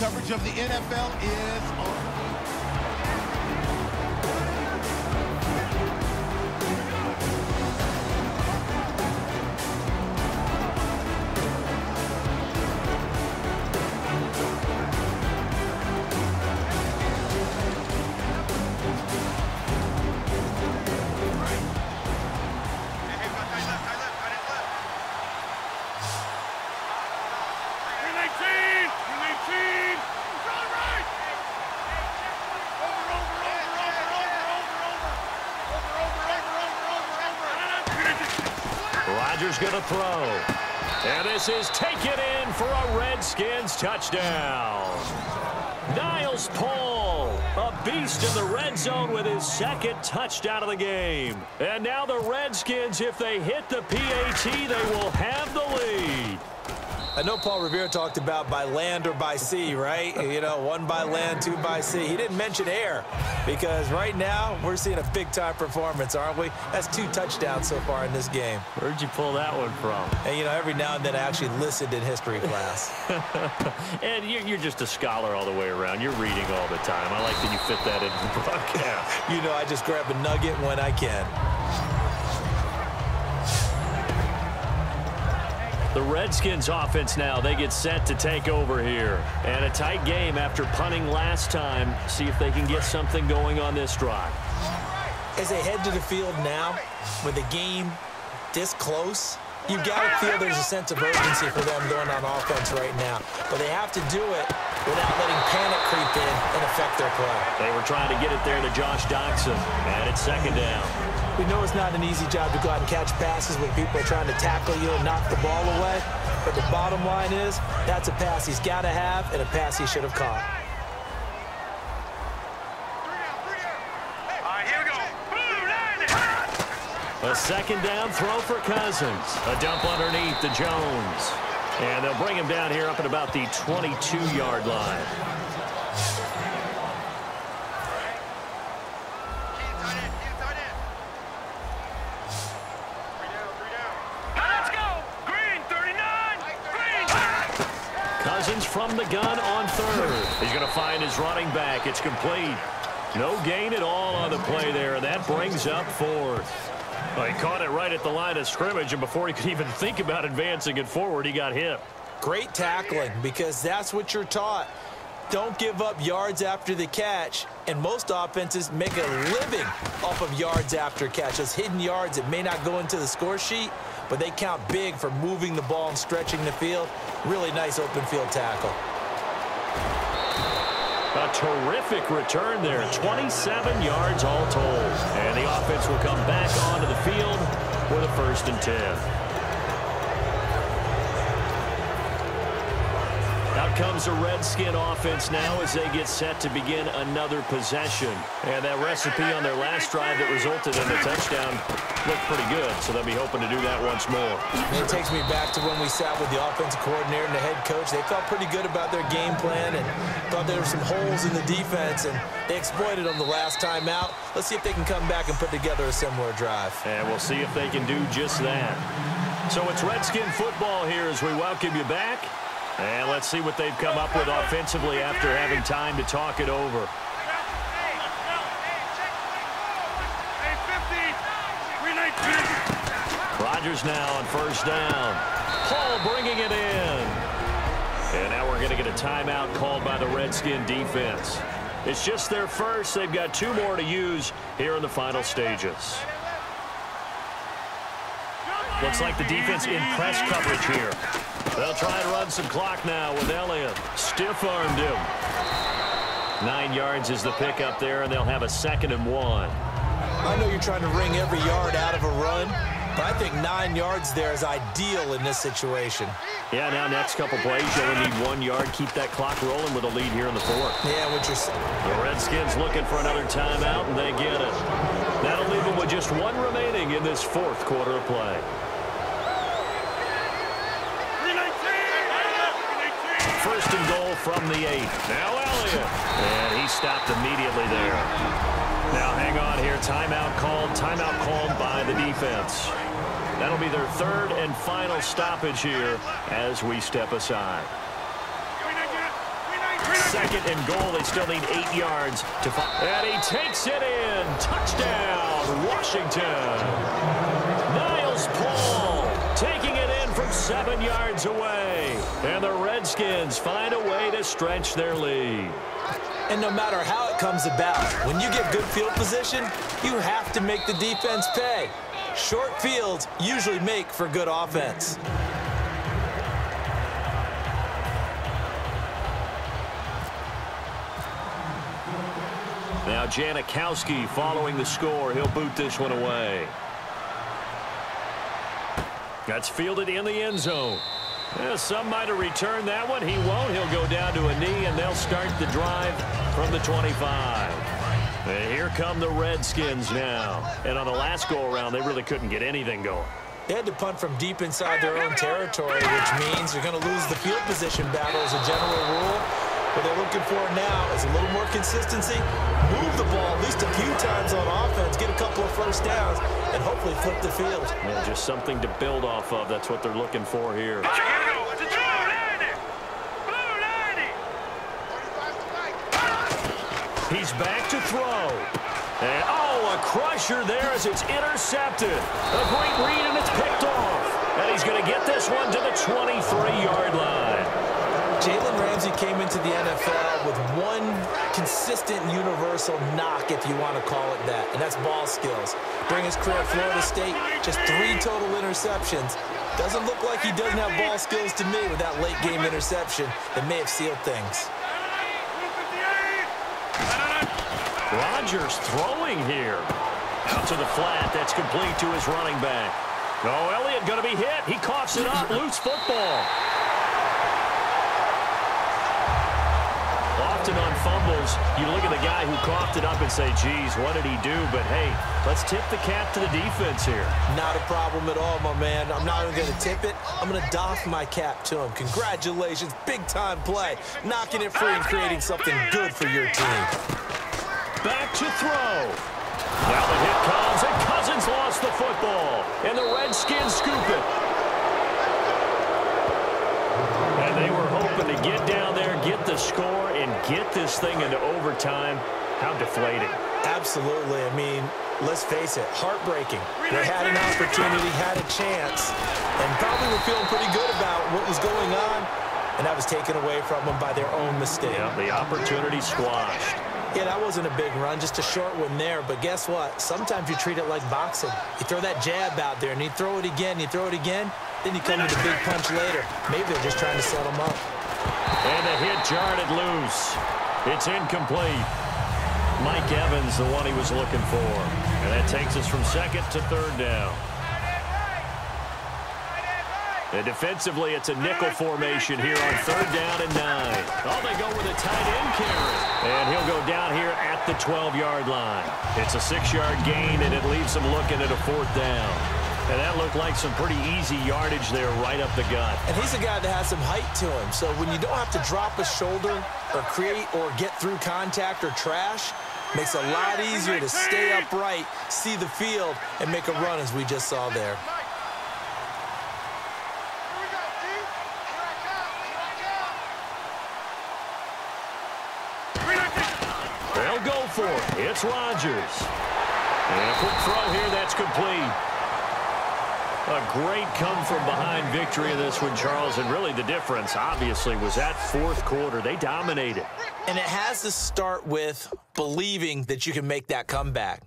coverage of the NFL is on. Rodgers going to throw. And this is taken in for a Redskins touchdown. Niles Paul, a beast in the red zone with his second touchdown of the game. And now the Redskins, if they hit the PAT, they will have the lead. I know Paul Revere talked about by land or by sea, right? You know, one by land, two by sea. He didn't mention air because right now we're seeing a big-time performance, aren't we? That's 2 touchdowns so far in this game. Where'd you pull that one from? And, you know, every now and then I actually listened in history class. And you're just a scholar all the way around. You're reading all the time. I like that you fit that into the broadcast. You know, I just grab a nugget when I can. The Redskins offense now, they get set to take over here. And a tight game after punting last time. See if they can get something going on this drive. As they head to the field now, with the game this close, you've got to feel there's a sense of urgency for them going on offense right now. But they have to do it without letting panic creep in and affect their play. They were trying to get it there to Josh Doxson. And it's second down. We know it's not an easy job to go out and catch passes when people are trying to tackle you and knock the ball away. But the bottom line is, that's a pass he's got to have and a pass he should have caught. All right, here we go. A second down throw for Cousins. A dump underneath to Jones. And they'll bring him down here up at about the 22-yard line. From the gun on third. He's going to find his running back. It's complete. No gain at all on the play there, and that brings up fourth. Well, he caught it right at the line of scrimmage, and before he could even think about advancing it forward, he got hit. Great tackling, because that's what you're taught. Don't give up yards after the catch, and most offenses make a living off of yards after catch. Those hidden yards that may not go into the score sheet, but they count big for moving the ball and stretching the field. Really nice open field tackle. A terrific return there. 27 yards all told. And the offense will come back onto the field with a 1st and 10. Out comes the Redskin offense now as they get set to begin another possession. And that recipe on their last drive that resulted in a touchdown looked pretty good, so they'll be hoping to do that once more. It takes me back to when we sat with the offensive coordinator and the head coach. They felt pretty good about their game plan and thought there were some holes in the defense, and they exploited them the last time out. Let's see if they can come back and put together a similar drive. And we'll see if they can do just that. So it's Redskin football here as we welcome you back. And let's see what they've come up with offensively after having time to talk it over. Rodgers now on 1st down. Paul bringing it in. And now we're going to get a timeout called by the Redskin defense. It's just their first. They've got 2 more to use here in the final stages. Looks like the defense in press coverage here. They'll try and run some clock now with Elliott. Stiff-armed him. 9 yards is the pickup there, and they'll have a 2nd and 1. I know you're trying to wring every yard out of a run, but I think 9 yards there is ideal in this situation. Yeah, now next couple plays, you only need 1 yard. Keep that clock rolling with a lead here in the 4th. Yeah, what you're saying. The Redskins looking for another timeout, and they get it. That'll leave them with just 1 remaining in this 4th quarter of play. First and goal from the 8. Now Elliott. And he stopped immediately there. Now hang on here. Timeout called by the defense. That'll be their 3rd and final stoppage here as we step aside. 2nd and goal. They still need 8 yards to find. And he takes it in. Touchdown, Washington. Niles Paul taking it in from 7 yards away. And the Redskins find a way to stretch their lead. And no matter how it comes about, when you get good field position, you have to make the defense pay. Short fields usually make for good offense. Now Janikowski following the score. He'll boot this one away. That's fielded in the end zone. Yeah, some might have returned that one. He won't. He'll go down to a knee, and they'll start the drive from the 25. And here come the Redskins now. And on the last go-around, they really couldn't get anything going. They had to punt from deep inside their own territory, which means you're going to lose the field position battle as a general rule. What they're looking for now is a little more consistency, move the ball at least a few times on offense, get a couple of first downs, and hopefully flip the field. Yeah, just something to build off of. That's what they're looking for here. He's back to throw. And, oh, a crusher there as it's intercepted. A great read, and it's picked off. And he's going to get this one to the 23-yard line. Jalen Ramsey came into the NFL with one consistent universal knock, if you want to call it that, and that's ball skills. During his career at Florida State, just 3 total interceptions. Doesn't look like he doesn't have ball skills to me with that late-game interception that may have sealed things. Rodgers throwing here. Out to the flat. That's complete to his running back. Oh, Elliott going to be hit. He coughs it up. Loose football. Often on fumbles, you look at the guy who coughed it up and say, geez, what did he do? But, hey, let's tip the cap to the defense here. Not a problem at all, my man. I'm not even going to tip it. I'm going to doff my cap to him. Congratulations. Big-time play. Knocking it free and creating something good for your team. Back to throw. Now the hit comes, and Cousins lost the football. And the Redskins scoop it. And they were hoping to get down there, get the score, and get this thing into overtime. How deflating. Absolutely. I mean, let's face it, heartbreaking. They had an opportunity, had a chance, and probably were feeling pretty good about what was going on, and that was taken away from them by their own mistake. Yeah, the opportunity squashed. Yeah, that wasn't a big run, just a short one there. But guess what? Sometimes you treat it like boxing. You throw that jab out there, and you throw it again, you throw it again, then you come with a big punch later. Maybe they're just trying to set them up. And the hit jarred it loose. It's incomplete. Mike Evans, the one he was looking for. And that takes us from 2nd to 3rd down. And defensively, it's a nickel formation here on 3rd down and 9. Oh, they go with a tight end carry. And he'll go down here at the 12-yard line. It's a 6-yard gain, and it leaves him looking at a 4th down. And that looked like some pretty easy yardage there right up the gut. And he's a guy that has some height to him. So when you don't have to drop a shoulder or create or get through contact or trash, makes it a lot easier to stay upright, see the field, and make a run as we just saw there. They'll go for it. It's Rodgers. And a quick throw here, that's complete. A great come-from-behind victory in this one, Charles. And really the difference, obviously, was that 4th quarter. They dominated. And it has to start with believing that you can make that comeback.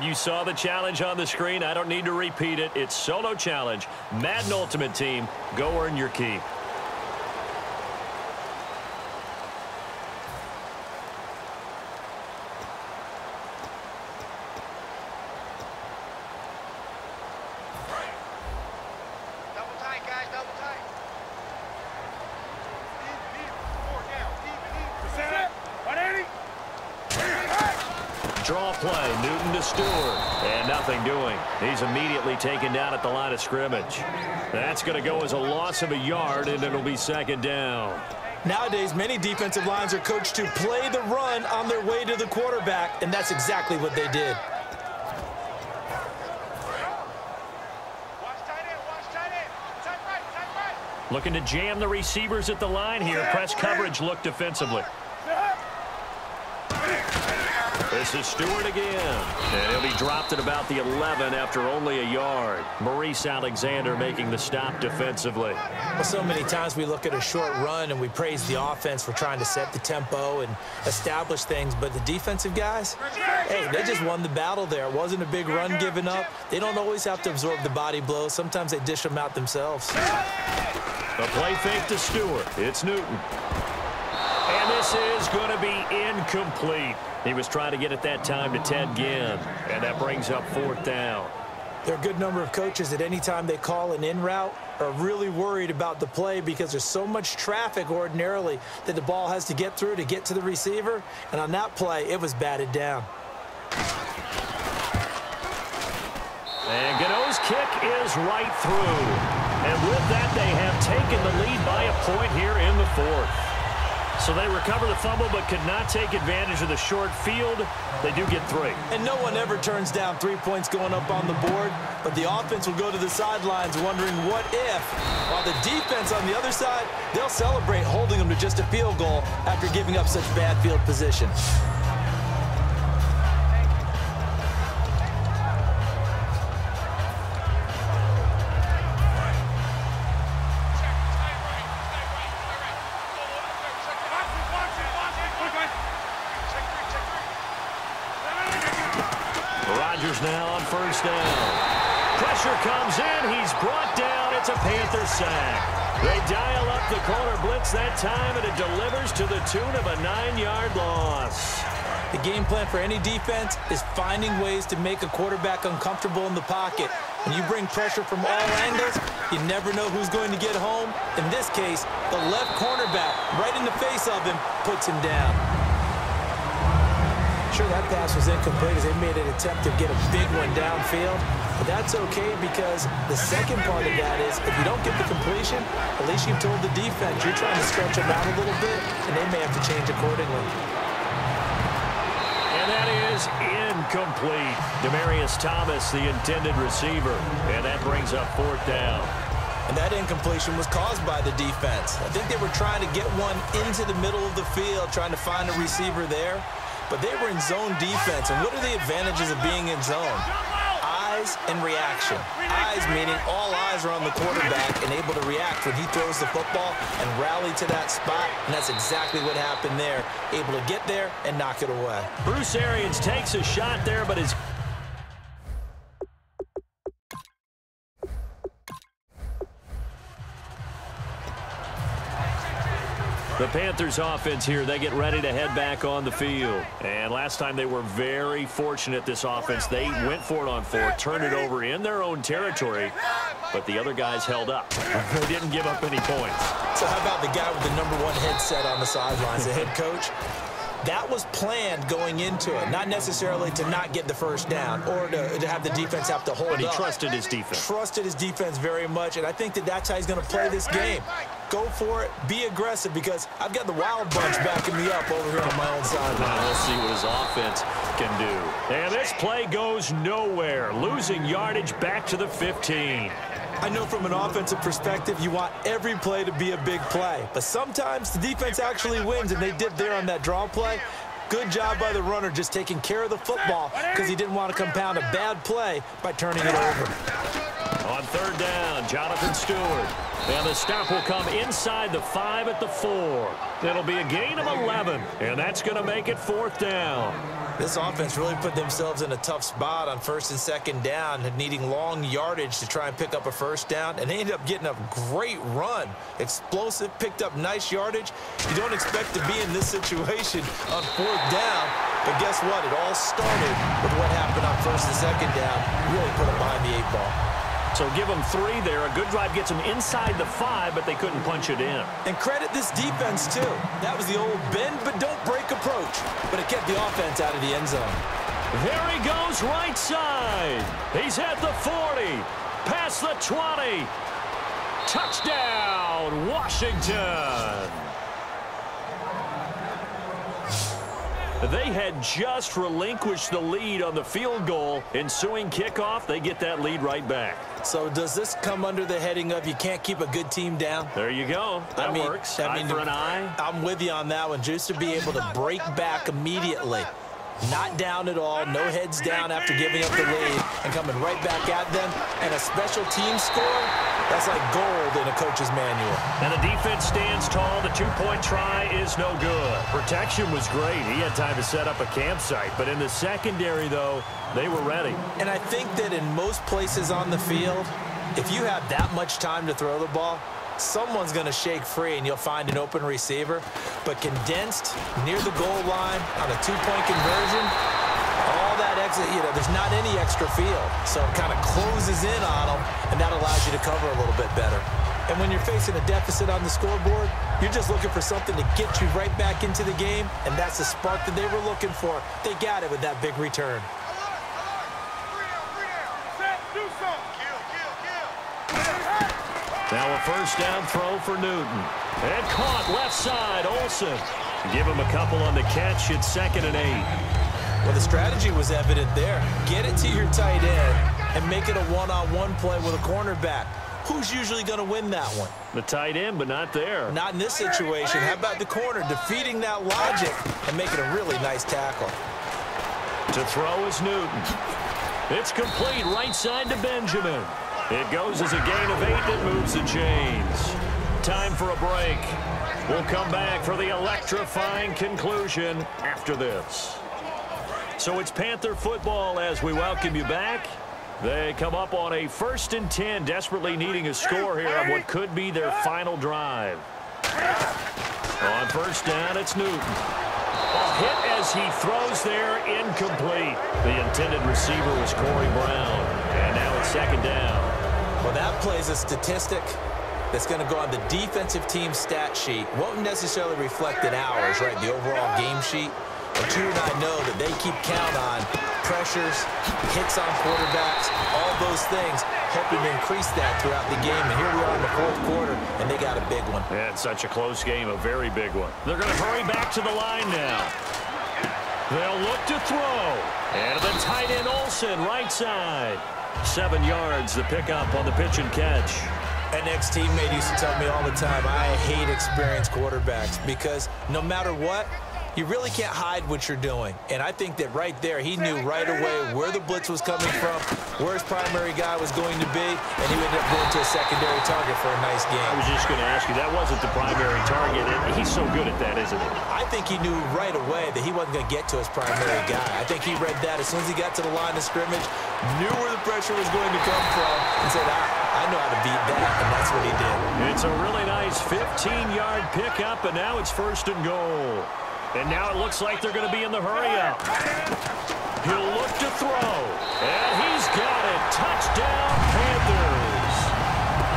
you saw the challenge on the screen. I don't need to repeat it. It's solo challenge. Madden Ultimate Team, go earn your keep. Draw play, Newton to Stewart, and nothing doing. He's immediately taken down at the line of scrimmage. That's going to go as a loss of a yard, and it'll be second down. Nowadays, many defensive lines are coached to play the run on their way to the quarterback, and that's exactly what they did. Looking to jam the receivers at the line here. Press coverage look defensively. This is Stewart again. And he'll be dropped at about the 11 after only a yard. Maurice Alexander making the stop defensively. Well, so many times we look at a short run and we praise the offense for trying to set the tempo and establish things. But the defensive guys, hey, they just won the battle there. It wasn't a big run given up. They don't always have to absorb the body blows. Sometimes they dish them out themselves. A play fake to Stewart. It's Newton. And this is going to be incomplete. He was trying to get it that time to Ted Ginn, and that brings up fourth down. There are a good number of coaches that any time they call an in route are really worried about the play because there's so much traffic ordinarily that the ball has to get through to get to the receiver. And on that play, it was batted down. And Gano's kick is right through. And with that, they have taken the lead by a point here in the fourth. So they recover the fumble but could not take advantage of the short field. They do get 3. And no one ever turns down 3 points going up on the board, but the offense will go to the sidelines wondering what if. While the defense on the other side, they'll celebrate holding them to just a field goal after giving up such bad field position. Now on first down. Pressure comes in. He's brought down. It's a Panther sack. They dial up the corner blitz that time, and it delivers to the tune of a 9-yard loss. The game plan for any defense is finding ways to make a quarterback uncomfortable in the pocket. When you bring pressure from all angles, you never know who's going to get home. In this case, the left cornerback, right in the face of him, puts him down. Sure, that pass was incomplete as they made an attempt to get a big one downfield. But that's okay because the second part of that is if you don't get the completion, at least you've told the defense you're trying to stretch them out a little bit, and they may have to change accordingly. And that is incomplete. Demaryius Thomas, the intended receiver. And that brings up fourth down. And that incompletion was caused by the defense. I think they were trying to get one into the middle of the field, trying to find a receiver there. But they were in zone defense, and what are the advantages of being in zone? Eyes and reaction. Eyes meaning all eyes are on the quarterback and able to react when he throws the football and rally to that spot, and that's exactly what happened there. Able to get there and knock it away. Bruce Arians takes a shot there, but is... The Panthers offense here, they get ready to head back on the field. And last time they were very fortunate, this offense. They went for it on 4, turned it over in their own territory, but the other guys held up. They didn't give up any points. So how about the guy with the #1 headset on the sidelines, the head coach? That was planned going into it, not necessarily to not get the first down or to have the defense have to hold up. But he trusted his defense. Trusted his defense very much, and I think that that's how he's going to play this game. Go for it, be aggressive, because I've got the wild bunch backing me up over here on my own sideline. Now we'll see what his offense can do. And this play goes nowhere, losing yardage back to the 15. I know from an offensive perspective, you want every play to be a big play. But sometimes the defense actually wins, and they did there on that draw play. Good job by the runner just taking care of the football because he didn't want to compound a bad play by turning it over. On third down, Jonathan Stewart. And the stop will come inside the 5 at the 4. It'll be a gain of 11, and that's going to make it fourth down. This offense really put themselves in a tough spot on 1st and 2nd down, needing long yardage to try and pick up a 1st down, and they ended up getting a great run. Explosive, picked up nice yardage. You don't expect to be in this situation on 4th down, but guess what? It all started with what happened on 1st and 2nd down. Really put them behind the 8 ball. So give them 3 there. A good drive gets them inside the 5, but they couldn't punch it in. And credit this defense, too. That was the old bend but don't break approach, but it kept the offense out of the end zone. There he goes right side. He's at the 40, past the 20. Touchdown, Washington. They had just relinquished the lead on the field goal. Ensuing kickoff, they get that lead right back. So does this come under the heading of you can't keep a good team down? There you go. That works. Eye for an eye. I'm with you on that one. Just to be able to break back immediately. Not down at all. No heads down after giving up the lead. And coming right back at them. And a special team score, that's like gold in a coach's manual. And the defense stands tall. The 2-point try is no good. Protection was great. He had time to set up a campsite. But in the secondary, though, they were ready. And I think that in most places on the field, if you have that much time to throw the ball, someone's going to shake free and you'll find an open receiver. But condensed near the goal line on a 2-point conversion, all that exit, there's not any extra field. So it kind of closes in on them, and that allows you to cover a little bit better. And when you're facing a deficit on the scoreboard, you're just looking for something to get you right back into the game, and that's the spark that they were looking for. They got it with that big return. Now a 1st down throw for Newton. And caught left side, Olsen. Give him a couple on the catch. It's 2nd and 8. Well, the strategy was evident there. Get it to your tight end and make it a one-on-one play with a cornerback. Who's usually going to win that one? The tight end, but not there. Not in this situation. How about the corner defeating that logic and making a really nice tackle? To throw is Newton. It's complete right side to Benjamin. It goes as a gain of 8 that moves the chains. Time for a break. We'll come back for the electrifying conclusion after this. So it's Panther football as we welcome you back. They come up on a 1st and 10, desperately needing a score here on what could be their final drive. On 1st down, it's Newton. A hit as he throws there, incomplete. The intended receiver was Corey Brown. And now it's 2nd down. Well, that plays a statistic that's going to go on the defensive team stat sheet. Won't necessarily reflect in ours, right, the overall game sheet. But you and I know that they keep count on pressures, hits on quarterbacks, all those things, hoping to increase that throughout the game. And here we are in the 4th quarter, and they got a big one. Yeah, it's such a close game, a very big one. They're going to hurry back to the line now. They'll look to throw. And the tight end Olsen, right side. 7 yards, the pickup on the pitch and catch. An ex-teammate used to tell me all the time, I hate experienced quarterbacks because no matter what, you really can't hide what you're doing. And I think that right there, he knew right away where the blitz was coming from, where his primary guy was going to be, and he ended up going to a secondary target for a nice game. I was just going to ask you, that wasn't the primary target. He's so good at that, isn't he? I think he knew right away that he wasn't going to get to his primary guy. I think he read that as soon as he got to the line of scrimmage, knew where the pressure was going to come from, and said, I know how to beat that, and that's what he did. It's a really nice 15-yard pickup, and now it's 1st and goal. And now it looks like they're going to be in the hurry-up. He'll look to throw. And he's got it. Touchdown, Panthers.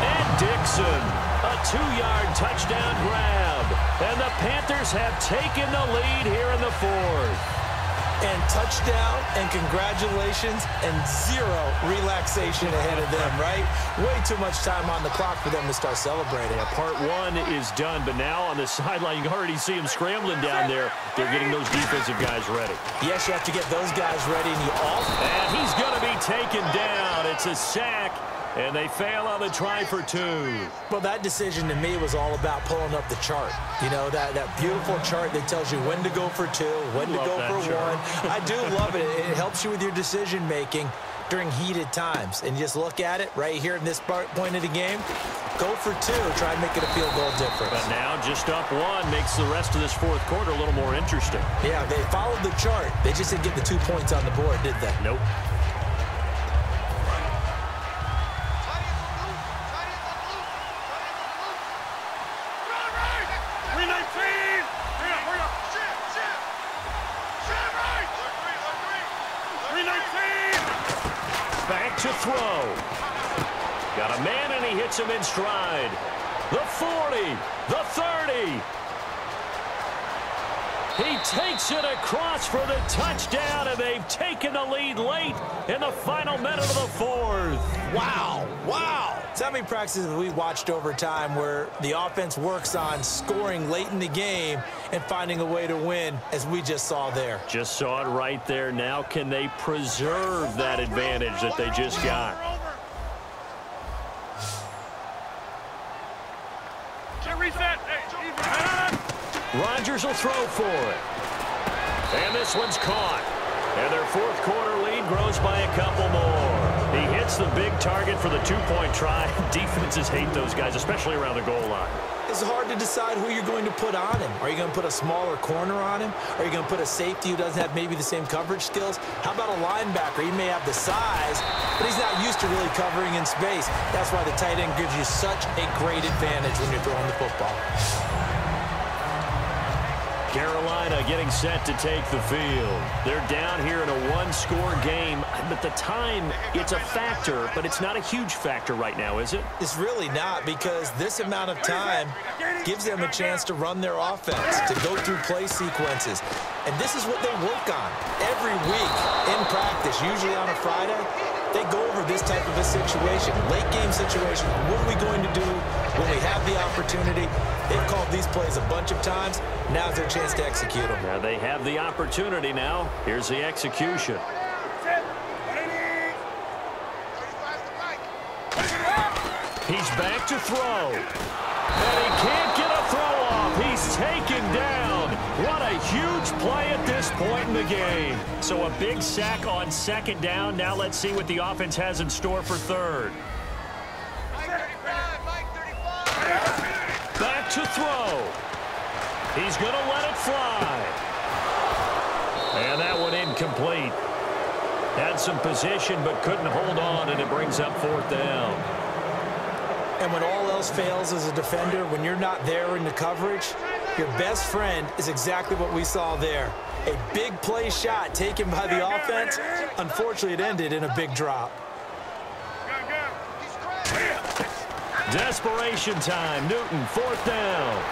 And Dixon, a 2-yard touchdown grab. And the Panthers have taken the lead here in the 4th. And touchdown, and congratulations, and 0 relaxation ahead of them, right? Way too much time on the clock for them to start celebrating. Yeah, part 1 is done, but now on the sideline, you can already see them scrambling down there. They're getting those defensive guys ready. Yes, you have to get those guys ready, and you off. And he's going to be taken down. It's a sack. And they fail on the try for 2. Well, that decision to me was all about pulling up the chart. You know, that beautiful chart that tells you when to go for 2, when to go for 1. I do love it. It helps you with your decision-making during heated times. And just look at it right here in this point of the game. Go for 2. Try and make it a field goal difference. But now just up 1 makes the rest of this fourth quarter a little more interesting. Yeah, they followed the chart. They just didn't get the 2 points on the board, did they? Nope. Back to throw. Got a man, and he hits him in stride. The 40, the 30. He takes it across for the touchdown, and they've taken the lead late in the final minute of the fourth. Wow, wow. So how many practices have we watched over time where the offense works on scoring late in the game and finding a way to win, as we just saw there? Just saw it right there. Now can they preserve that advantage that they just got? Rodgers will throw for it. And this one's caught. And their fourth quarter lead grows by a couple more. He hits the big target for the 2-point try. Defenses hate those guys, especially around the goal line. It's hard to decide who you're going to put on him. Are you going to put a smaller corner on him? Are you going to put a safety who doesn't have maybe the same coverage skills? How about a linebacker? He may have the size, but he's not used to really covering in space. That's why the tight end gives you such a great advantage when you're throwing the football. Carolina getting set to take the field. They're down here in a 1-score game, but the time, it's a factor, but it's not a huge factor right now, is it? It's really not, because this amount of time gives them a chance to run their offense, to go through play sequences. And this is what they work on every week in practice, usually on a Friday. They go over this type of a situation, late game situation. What are we going to do when we have the opportunity? They've called these plays a bunch of times. Now's their chance to execute them. Now they have the opportunity now. Here's the execution. He's back to throw. And he can't get a throw off. He's taken down. What a huge play at this point in the game. So a big sack on second down. Now let's see what the offense has in store for third. Back to throw. He's going to let it fly. And that one incomplete. Had some position but couldn't hold on, and it brings up fourth down. And when all else fails as a defender, when you're not there in the coverage, your best friend is exactly what we saw there. A big play shot taken by the offense. Unfortunately, it ended in a big drop. Desperation time. Newton, fourth down.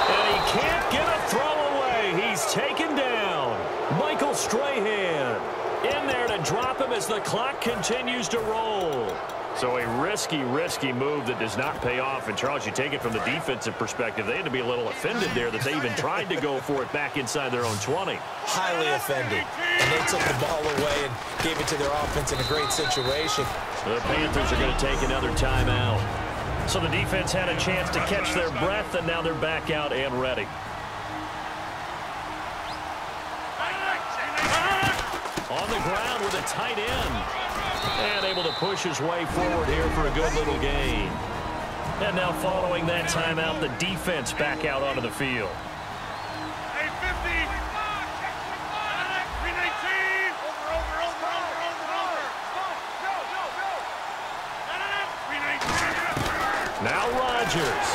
And he can't get a throw away. He's taken down. Michael Strahan in there to drop him as the clock continues to roll. So a risky move that does not pay off. And, Charles, you take it from the defensive perspective, they had to be a little offended there that they even tried to go for it back inside their own 20. Highly offended. And they took the ball away and gave it to their offense in a great situation. The Panthers are going to take another timeout. So the defense had a chance to catch their breath, and now they're back out and ready. On the ground with a tight end. And able to push his way forward here for a good little gain. And now following that timeout, the defense back out onto the field. Now Rodgers.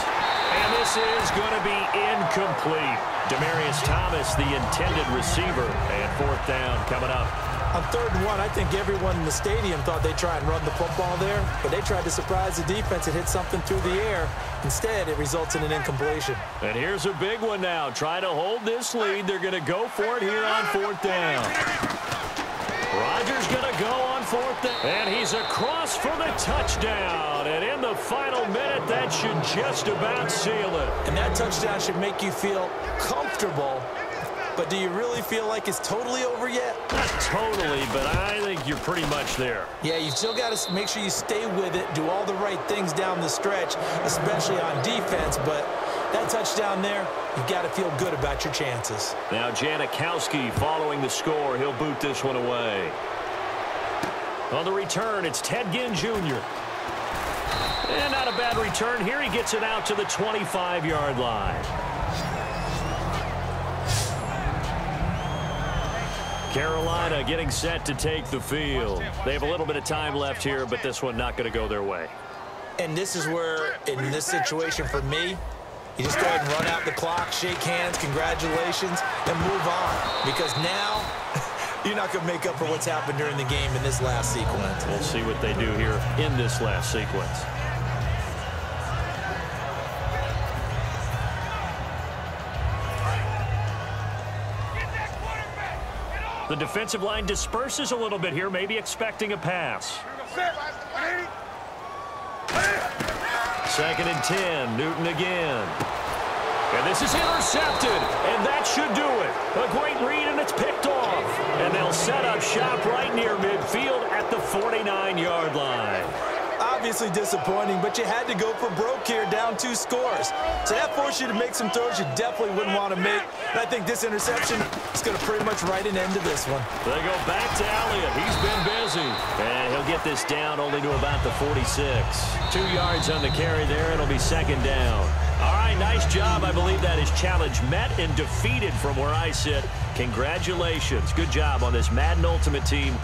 And this is going to be incomplete. Demaryius Thomas, the intended receiver. And fourth down coming up. On 3rd and 1, I think everyone in the stadium thought they'd try and run the football there, but they tried to surprise the defense and hit something through the air. Instead, it results in an incompletion. And here's a big one now. Try to hold this lead. They're going to go for it here on 4th down. Rodgers going to go on 4th down. And he's across for the touchdown. And in the final minute, that should just about seal it. And that touchdown should make you feel comfortable. But do you really feel like it's totally over yet? Not totally, but I think you're pretty much there. Yeah, you've still got to make sure you stay with it, do all the right things down the stretch, especially on defense. But that touchdown there, you've got to feel good about your chances. Now Janikowski following the score. He'll boot this one away. On the return, it's Ted Ginn Jr. And not a bad return here. He gets it out to the 25-yard line. Carolina getting set to take the field. They have a little bit of time left here, but this one not going to go their way. And this is where, in this situation for me, you just go ahead and run out the clock, shake hands, congratulations, and move on. Because now, you're not going to make up for what's happened during the game in this last sequence. We'll see what they do here in this last sequence. The defensive line disperses a little bit here, maybe expecting a pass. Second and 10, Newton again. And this is intercepted, and that should do it. A great read, and it's picked off. And they'll set up shop right near midfield at the 49-yard line. Obviously disappointing, but you had to go for broke here, down 2 scores. So that forced you to make some throws you definitely wouldn't want to make. And I think this interception is going to pretty much write an end to this one. They go back to Elliott. He's been busy. And he'll get this down only to about the 46. 2 yards on the carry there. It'll be second down. All right, nice job. I believe that is challenge met and defeated from where I sit. Congratulations. Good job on this Madden Ultimate Team.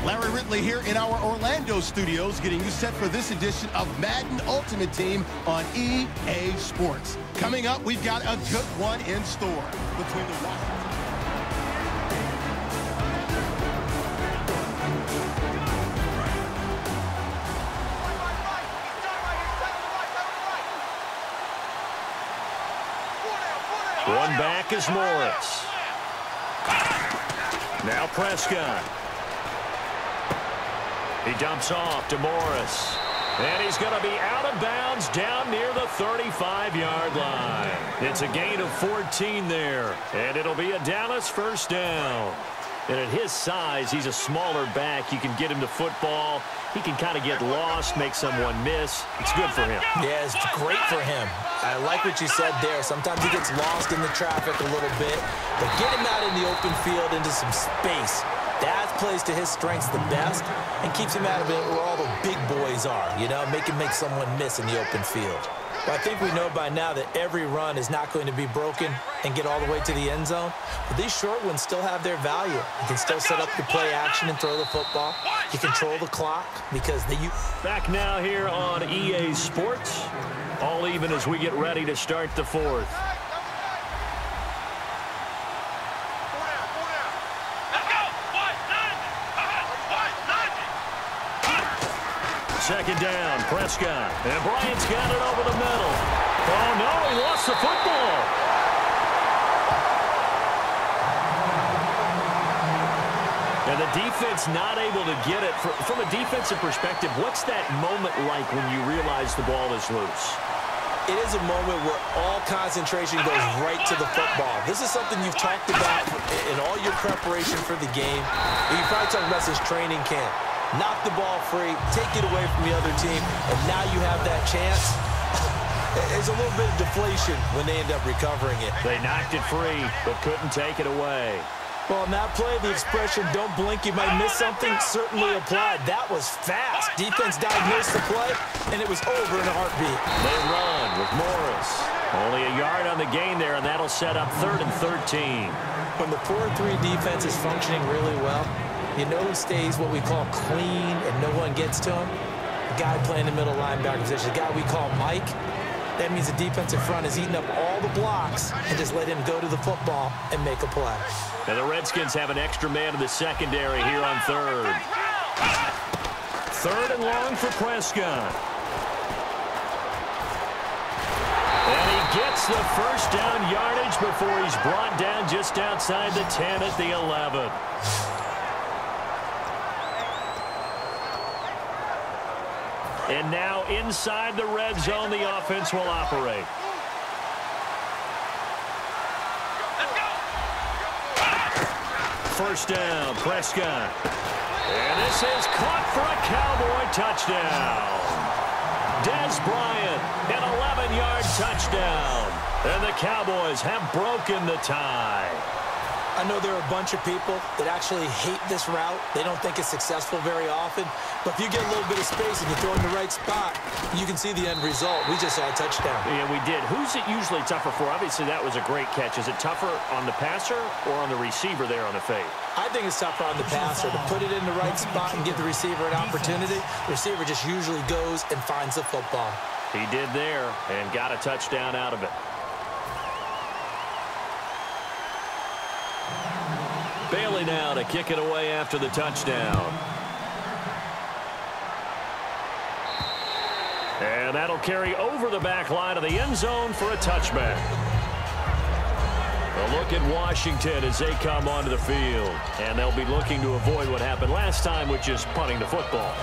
Larry Ridley here in our Orlando studios, getting you set for this edition of Madden Ultimate Team on EA Sports. Coming up, we've got a good one in store between the Washington. One back is Morris. Now Prescott. He dumps off to Morris. And he's going to be out of bounds down near the 35-yard line. It's a gain of 14 there. And it'll be a Dallas first down. And at his size, he's a smaller back. You can get him to football. He can kind of get lost, make someone miss. It's good for him. Yeah, it's great for him. I like what you said there. Sometimes he gets lost in the traffic a little bit. But get him out in the open field into some space. That plays to his strengths the best and keeps him out of it where all the big boys are, you know, make someone miss in the open field. Well, I think we know by now that every run is not going to be broken and get all the way to the end zone. But these short ones still have their value. You can still set up your play action and throw the football. You control the clock because Back now here on EA Sports. All even as we get ready to start the fourth. Second down, Prescott. And Bryant's got it over the middle. Oh, no, he lost the football. And the defense not able to get it. From a defensive perspective, what's that moment like when you realize the ball is loose? It is a moment where all concentration goes right to the football. This is something you've talked about in all your preparation for the game. You probably talked about since training camp. knock the ball free, take it away from the other team, and now you have that chance. There's a little bit of deflation when they end up recovering it. They knocked it free, but couldn't take it away. Well, in that play, the expression, don't blink, you might miss something, certainly applied. That was fast. Defense diagnosed the play, and it was over in a heartbeat. They run with Morris. Only a yard on the gain there, and that'll set up 3rd and 13. When the 4-3 defense is functioning really well, you know who stays what we call clean and no one gets to him? The guy playing the middle linebacker position, the guy we call Mike. That means the defensive front is eating up all the blocks and just let him go to the football and make a play. Now the Redskins have an extra man in the secondary here on 3rd. 3rd and long for Prescott. And he gets the first down yardage before he's brought down just outside the 10 at the 11. And now inside the red zone, the offense will operate. First down, Prescott. And this is caught for a Cowboy touchdown. Dez Bryant, an 11-yard touchdown. And the Cowboys have broken the tie. I know there are a bunch of people that actually hate this route. They don't think it's successful very often. But if you get a little bit of space and you throw it in the right spot, you can see the end result. We just saw a touchdown. Yeah, we did. Who's it usually tougher for? Obviously, that was a great catch. Is it tougher on the passer or on the receiver there on the fade? I think it's tougher on the passer to put it in the right spot and give the receiver an opportunity. The receiver just usually goes and finds the football. He did there and got a touchdown out of it. Bailey now to kick it away after the touchdown. And that'll carry over the back line of the end zone for a touchback. A look at Washington as they come onto the field. And they'll be looking to avoid what happened last time, which is punting the football.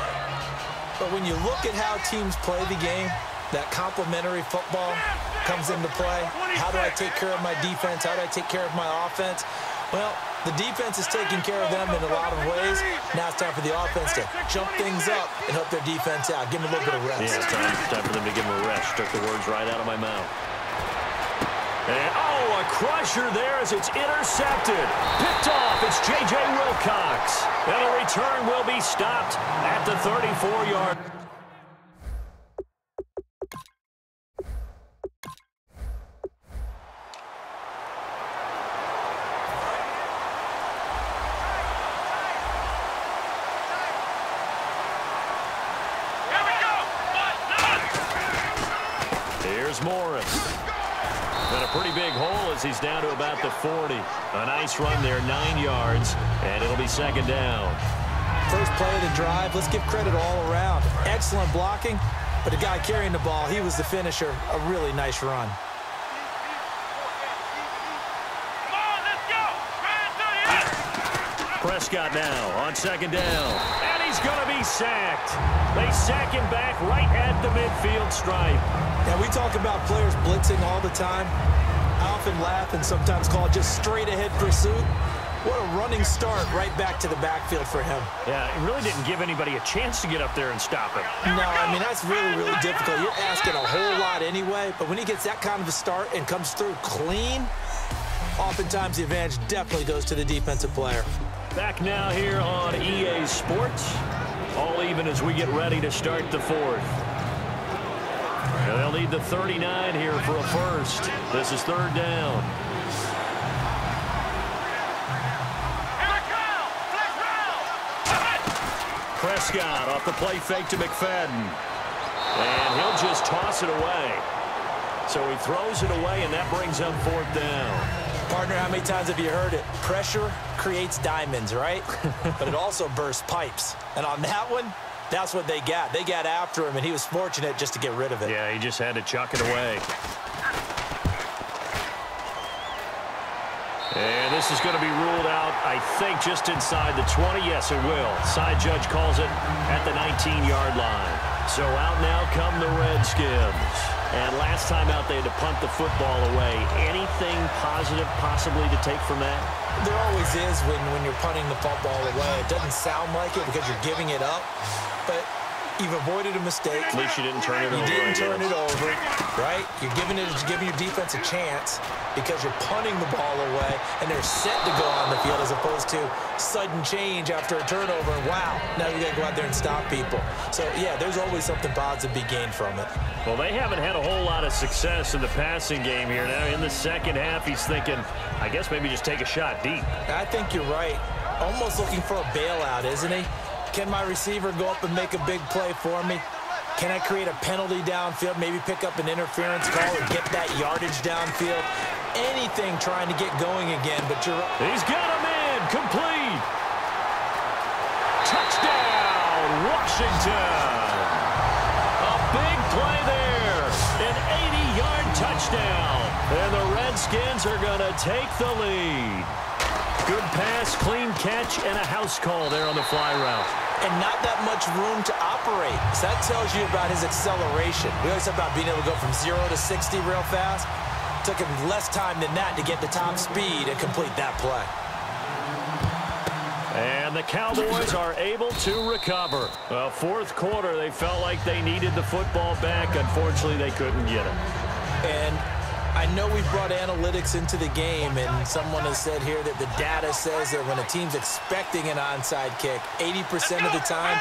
But when you look at how teams play the game, that complementary football comes into play. How do I take care of my defense? How do I take care of my offense? Well, the defense is taking care of them in a lot of ways. Now it's time for the offense to jump things up and help their defense out. Give them a little bit of rest. Yeah, it's time for them to give them a rest. Took the words right out of my mouth. And, oh, a crusher there as it's intercepted. Picked off. It's J.J. Wilcox. And the return will be stopped at the 34-yard. Here's Morris. And a pretty big hole as he's down to about the 40. A nice run there, 9 yards, and it'll be 2nd down. First play of the drive, let's give credit all around. Excellent blocking, but the guy carrying the ball, he was the finisher. A really nice run. Prescott now on 2nd down, and he's going to be sacked. They sack him back right at the midfield stripe. Now, we talk about players blitzing all the time. I often laugh and sometimes call it just straight-ahead pursuit. What a running start right back to the backfield for him. Yeah, it really didn't give anybody a chance to get up there and stop him. No, I mean, that's really, really difficult. You're asking a whole lot anyway, but when he gets that kind of a start and comes through clean, oftentimes the advantage definitely goes to the defensive player. Back now here on EA Sports. All even as we get ready to start the 4th. And they'll need the 39 here for a first. This is 3rd down. Prescott off the play fake to McFadden. And he'll just toss it away. So he throws it away, and that brings up 4th down. Partner, how many times have you heard it? Pressure creates diamonds, right? But it also bursts pipes. And on that one, that's what they got. They got after him, and he was fortunate just to get rid of it. Yeah, he just had to chuck it away. And this is going to be ruled out, I think, just inside the 20. Yes, it will. Side judge calls it at the 19-yard line. So out now come the Redskins. And last time out, they had to punt the football away. Anything positive possibly to take from that? There always is when you're punting the football away. It doesn't sound like it because you're giving it up, but you've avoided a mistake. At least you didn't turn it over. You didn't turn it over, right? You're giving your defense a chance because you're punting the ball away, and they're set to go on the field as opposed to sudden change after a turnover. And wow, now you got to go out there and stop people. So, yeah, there's always something positive to be gained from it. Well, they haven't had a whole lot of success in the passing game here. Now, in the second half, he's thinking, I guess maybe just take a shot deep. I think you're right. Almost looking for a bailout, isn't he? Can my receiver go up and make a big play for me? Can I create a penalty downfield, maybe pick up an interference call or get that yardage downfield? Anything trying to get going again, but you're right. He's got him in. Complete. Touchdown, Washington. A big play there. An 80-yard touchdown. And the Redskins are going to take the lead. Good pass, clean catch, and a house call there on the fly route. And not that much room to operate. So that tells you about his acceleration. We always talk about being able to go from 0 to 60 real fast. Took him less time than that to get the top speed and complete that play. And the Cowboys are able to recover. Fourth quarter, they felt like they needed the football back. Unfortunately, they couldn't get it. And I know we've brought analytics into the game, and someone has said here that the data says that when a team's expecting an onside kick, 80% of the time,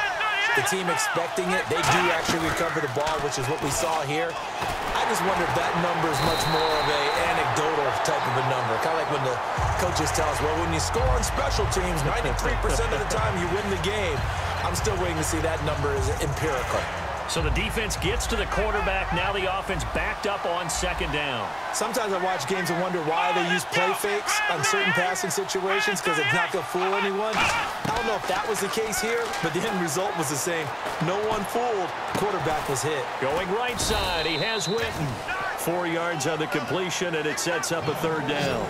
the team expecting it, they do actually recover the ball, which is what we saw here. I just wonder if that number is much more of an anecdotal type of a number. Kind of like when the coaches tell us, well, when you score on special teams, 93% of the time you win the game. I'm still waiting to see that number is empirical. So the defense gets to the quarterback. Now the offense backed up on second down. Sometimes I watch games and wonder why they use play fakes on certain passing situations because it's not going to fool anyone. I don't know if that was the case here, but the end result was the same. No one fooled. Quarterback was hit. Going right side, he has Witten. 4 yards on the completion, and it sets up a third down.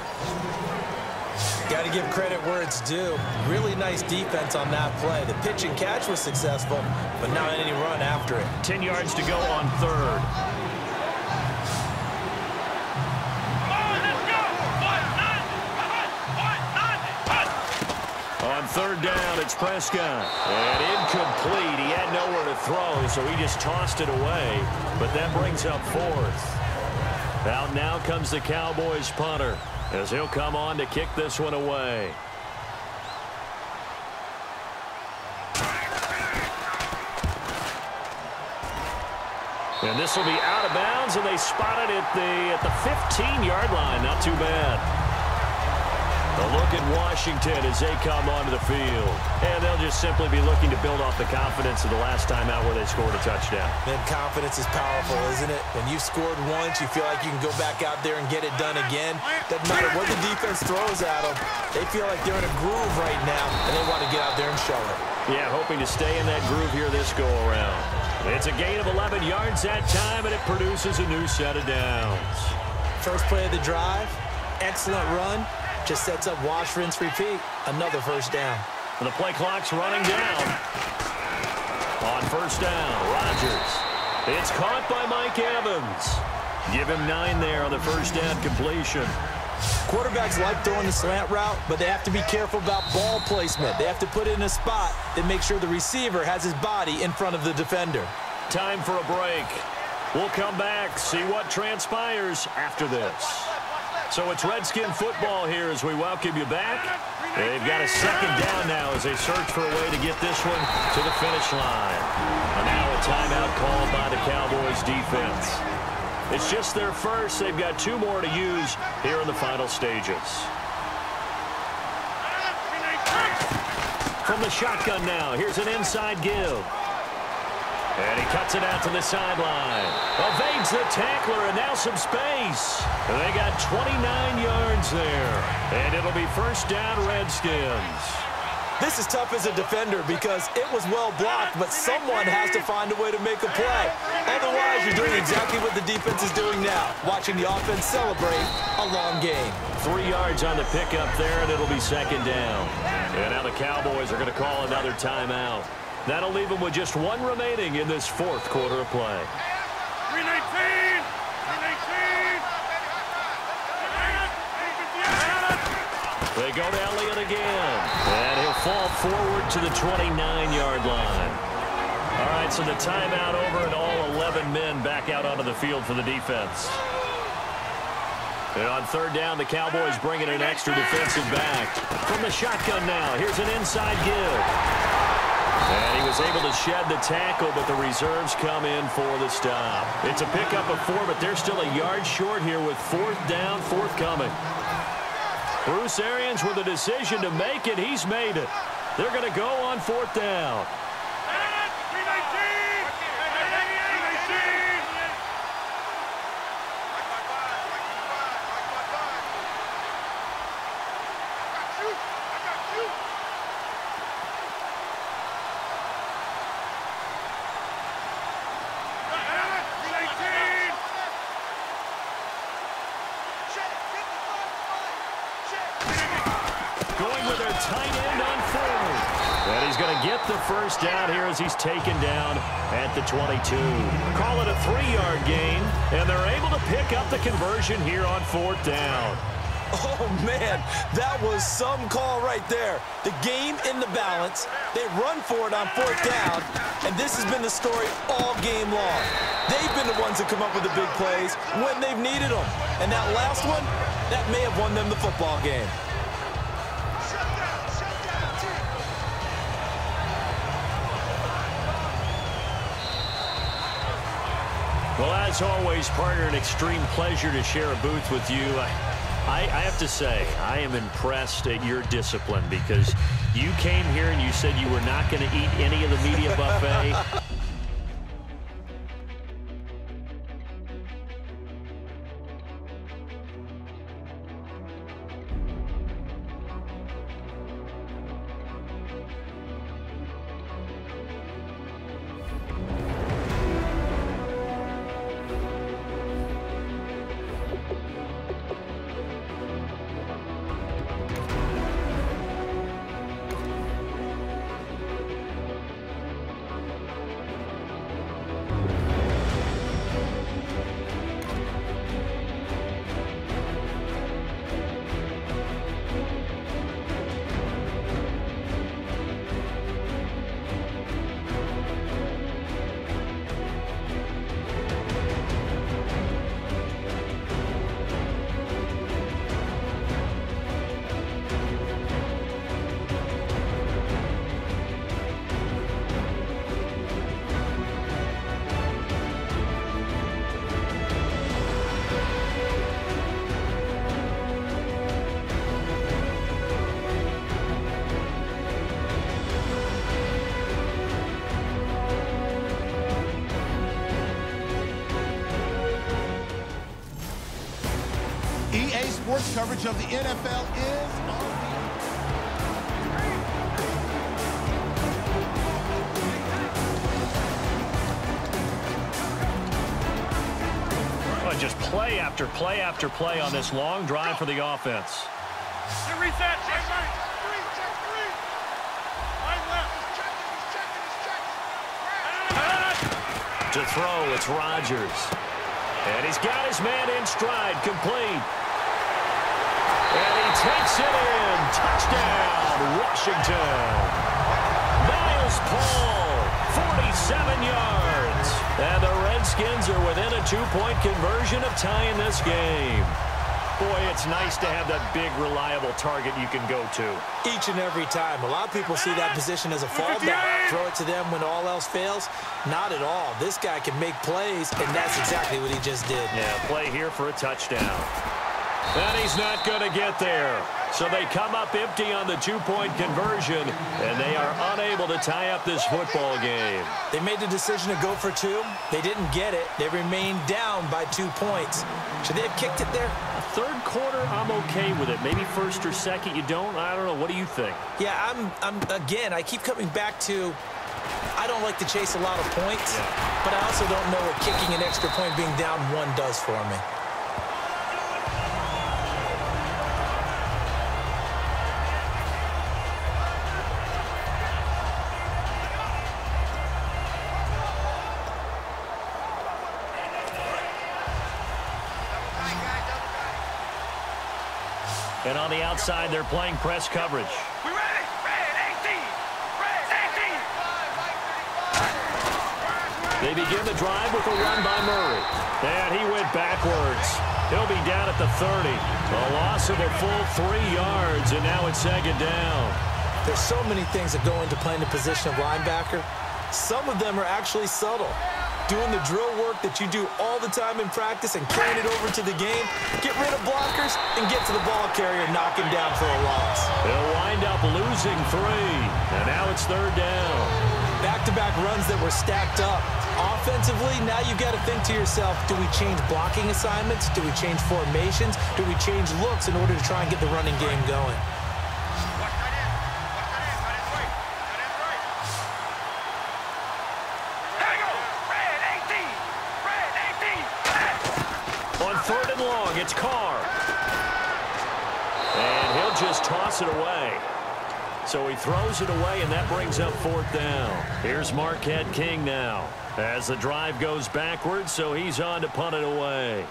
Got to give credit where it's due. Really nice defense on that play. The pitch and catch was successful, but not any run after it. 10 yards to go on third. On third down, it's Prescott. And incomplete. He had nowhere to throw, so he just tossed it away. But that brings up fourth. Out now comes the Cowboys punter, as he'll come on to kick this one away. And this will be out of bounds, and they spot it at the 15-yard line. Not too bad. A look at Washington as they come onto the field. And they'll just simply be looking to build off the confidence of the last time out where they scored a touchdown. And confidence is powerful, isn't it? When you've scored once, you feel like you can go back out there and get it done again. Doesn't matter what the defense throws at them. They feel like they're in a groove right now, and they want to get out there and show it. Yeah, hoping to stay in that groove here this go-around. It's a gain of 11 yards that time, and it produces a new set of downs. First play of the drive, excellent run. Just sets up wash, rinse, repeat. Another first down. And the play clock's running down. On first down, Rodgers. It's caught by Mike Evans. Give him 9 there on the first down completion. Quarterbacks like throwing the slant route, but they have to be careful about ball placement. They have to put it in a spot that makes sure the receiver has his body in front of the defender. Time for a break. We'll come back, see what transpires after this. So it's Redskin football here as we welcome you back. They've got a second down now as they search for a way to get this one to the finish line. And now a timeout called by the Cowboys defense. It's just their first. They've got 2 more to use here in the final stages. From the shotgun now, here's an inside give. And he cuts it out to the sideline. Evades the tackler, and now some space. And they got 29 yards there. And it'll be first down, Redskins. This is tough as a defender because it was well blocked, but someone has to find a way to make a play. Otherwise, you're doing exactly what the defense is doing now, watching the offense celebrate a long game. 3 yards on the pickup there, and it'll be second down. And now the Cowboys are going to call another timeout. That'll leave them with just 1 remaining in this fourth quarter of play. 3:19. They go to Elliott again. And he'll fall forward to the 29-yard line. All right, so the timeout over and all 11 men back out onto the field for the defense. And on third down, the Cowboys bring in an extra defensive back. From the shotgun now, here's an inside give. And he was able to shed the tackle, but the reserves come in for the stop. It's a pickup of 4, but they're still a yard short here with fourth down forthcoming. Bruce Arians with a decision to make it. He's made it. They're going to go on fourth down. Tight end on third. And he's going to get the first down here as he's taken down at the 22. Call it a 3-yard gain, and they're able to pick up the conversion here on fourth down. Oh, man, that was some call right there. The game in the balance. They run for it on fourth down, and this has been the story all game long. They've been the ones that come up with the big plays when they've needed them. And that last one, that may have won them the football game. Well, as always, partner, an extreme pleasure to share a booth with you. I have to say, I am impressed at your discipline because you came here and you said you were not going to eat any of the media buffet. EA Sports coverage of the NFL is on Well, just play after play after play on this long drive for the offense. Reset. Check three. To throw, it's Rodgers. And he's got his man in stride, complete. And he takes it in. Touchdown, Washington. Niles Paul, 47 yards. And the Redskins are within a 2-point conversion of tying this game. Boy, it's nice to have that big, reliable target you can go to. Each and every time. A lot of people see that position as a fallback. Throw it to them when all else fails. Not at all. This guy can make plays, and that's exactly what he just did. Yeah, play here for a touchdown. And he's not going to get there. So they come up empty on the 2-point conversion, and they are unable to tie up this football game. They made the decision to go for 2. They didn't get it. They remained down by 2 points. Should they have kicked it there? Third quarter, I'm okay with it. Maybe first or second, you don't? I don't know. What do you think? Yeah, again, I keep coming back to I don't like to chase a lot of points, but I also don't know what kicking an extra point being down 1 does for me. And on the outside, they're playing press coverage. We ready? Red 18. Red 18. They begin the drive with a run by Murray. And he went backwards. He'll be down at the 30. A loss of a full 3 yards, and now it's second down. There's so many things that go into playing the position of linebacker. Some of them are actually subtle. Doing the drill work that you do all the time in practice and carrying it over to the game, get rid of blockers and get to the ball carrier and knock him down for a loss. They'll wind up losing 3, and now it's third down. Back-to-back runs that were stacked up. Offensively, now you've got to think to yourself, do we change blocking assignments? Do we change formations? Do we change looks in order to try and get the running game going? Third and long, it's Carr. And he'll just toss it away. So he throws it away, and that brings up fourth down. Here's Marquette King now as the drive goes backwards, so he's on to punt it away.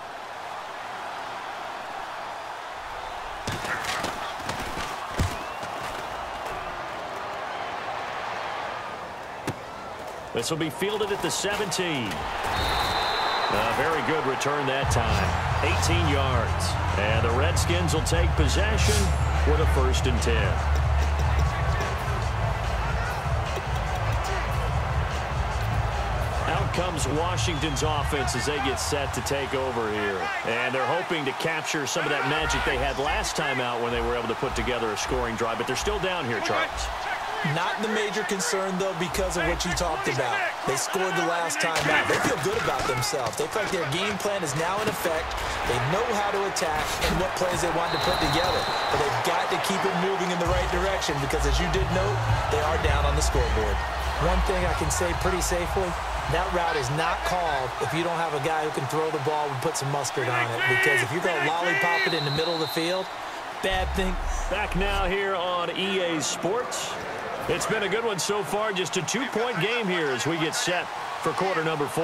This will be fielded at the 17. A very good return that time. 18 yards. And the Redskins will take possession with a 1st and 10. Out comes Washington's offense as they get set to take over here. And they're hoping to capture some of that magic they had last time out when they were able to put together a scoring drive. But they're still down here, Charles. Not the major concern, though, because of what you talked about. They scored the last time out. They feel good about themselves. They feel like their game plan is now in effect. They know how to attack and what plays they want to put together. But they've got to keep it moving in the right direction because, as you did note, they are down on the scoreboard. One thing I can say pretty safely, that route is not called if you don't have a guy who can throw the ball and put some mustard on it. Because if you're going to lollipop it in the middle of the field, bad thing. Back now here on EA Sports. It's been a good one so far. Just a 2-point game here as we get set for quarter number 4.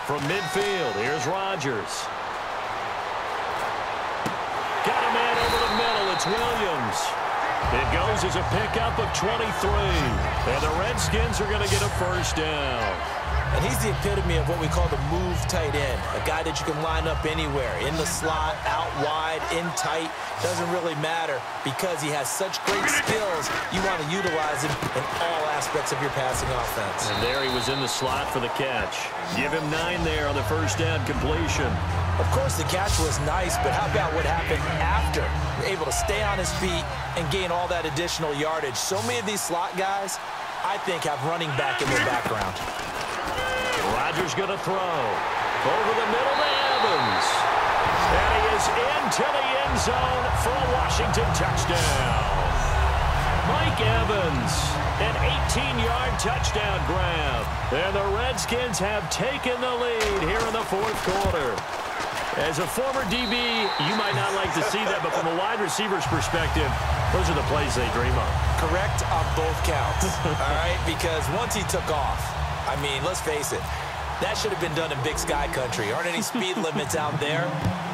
From midfield, here's Rodgers. Got a man over the middle. It's Williams. It goes as a pickup of 23. And the Redskins are going to get a 1st down. And he's the epitome of what we call the move tight end. A guy that you can line up anywhere. In the slot, out wide, in tight. Doesn't really matter because he has such great skills. You want to utilize him in all aspects of your passing offense. And there he was in the slot for the catch. Give him 9 there on the 1st down completion. Of course, the catch was nice, but how about what happened after? Able to stay on his feet and gain all that additional yardage. So many of these slot guys, I think, have running back in their background. Rodgers going to throw. Over the middle to Evans. And he is into the end zone for a Washington touchdown. Mike Evans, an 18-yard touchdown grab. And the Redskins have taken the lead here in the 4th quarter. As a former DB, you might not like to see that, but from a wide receiver's perspective, those are the plays they dream of. Correct on both counts, all right? Because once he took off, I mean, let's face it, that should have been done in Big Sky country. Aren't any speed limits out there?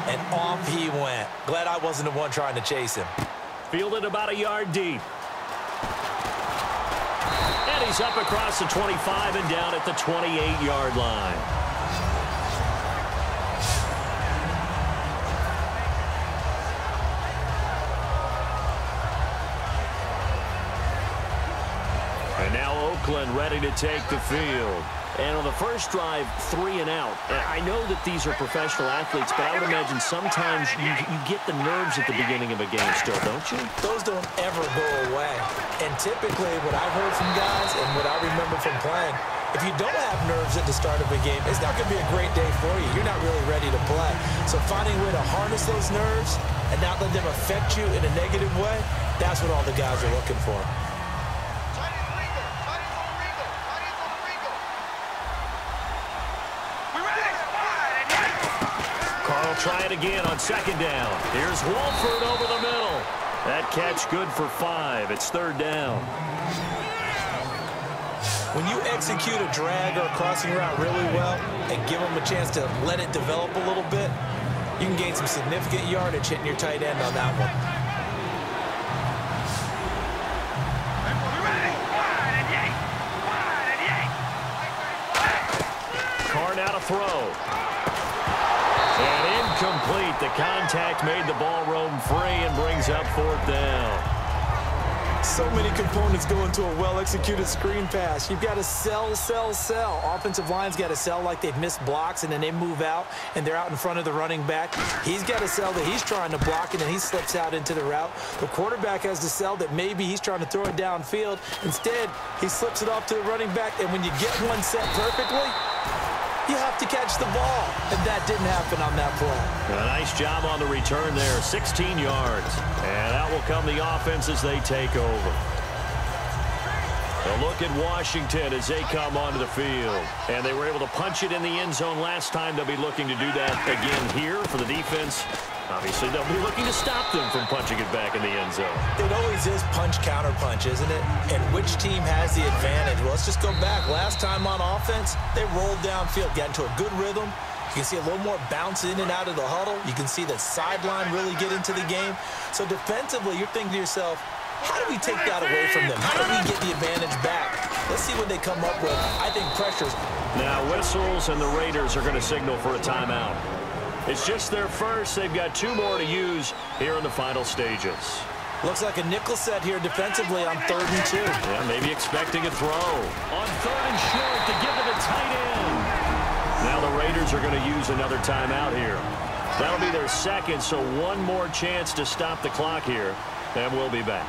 And off he went. Glad I wasn't the one trying to chase him. Fielded about a yard deep. And he's up across the 25 and down at the 28-yard line. And now Oakland ready to take the field. And on the first drive, 3 and out. And I know that these are professional athletes, but I would imagine sometimes you get the nerves at the beginning of a game still, don't you? Those don't ever go away. And typically what I've heard from guys and what I remember from playing, if you don't have nerves at the start of a game, it's not going to be a great day for you. You're not really ready to play. So finding a way to harness those nerves and not let them affect you in a negative way, that's what all the guys are looking for. They'll try it again on second down. Here's Wolford over the middle. That catch good for 5. It's third down. When you execute a drag or a crossing route really well and give them a chance to let it develop a little bit, you can gain some significant yardage hitting your tight end on that one. Now to throw. And incomplete. The contact made the ball roam free and brings up fourth down. So many components go into a well-executed screen pass. You've got to sell, sell, sell. Offensive line's got to sell like they've missed blocks, and then they move out, and they're out in front of the running back. He's got to sell that he's trying to block, and then he slips out into the route. The quarterback has to sell that maybe he's trying to throw it downfield. Instead, he slips it off to the running back, and when you get one set perfectly, you have to catch the ball, and that didn't happen on that play. A nice job on the return there, 16 yards. And out will come the offense as they take over. A look at Washington as they come onto the field. And they were able to punch it in the end zone last time. They'll be looking to do that again here for the defense. Obviously, they'll be looking to stop them from punching it back in the end zone. It always is punch-counter-punch, isn't it? And which team has the advantage? Well, let's just go back. Last time on offense, they rolled downfield, got into a good rhythm. You can see a little more bounce in and out of the huddle. You can see the sideline really get into the game. So defensively, you're thinking to yourself, how do we take that away from them? How do we get the advantage back? Let's see what they come up with. I think pressure's... Now whistles, and the Raiders are going to signal for a timeout. It's just their first. They've got 2 more to use here in the final stages. Looks like a nickel set here defensively on 3rd and 2. Yeah, maybe expecting a throw. On 3rd and short to give it a tight end. Now the Raiders are going to use another timeout here. That'll be their second, so one more chance to stop the clock here, and we'll be back.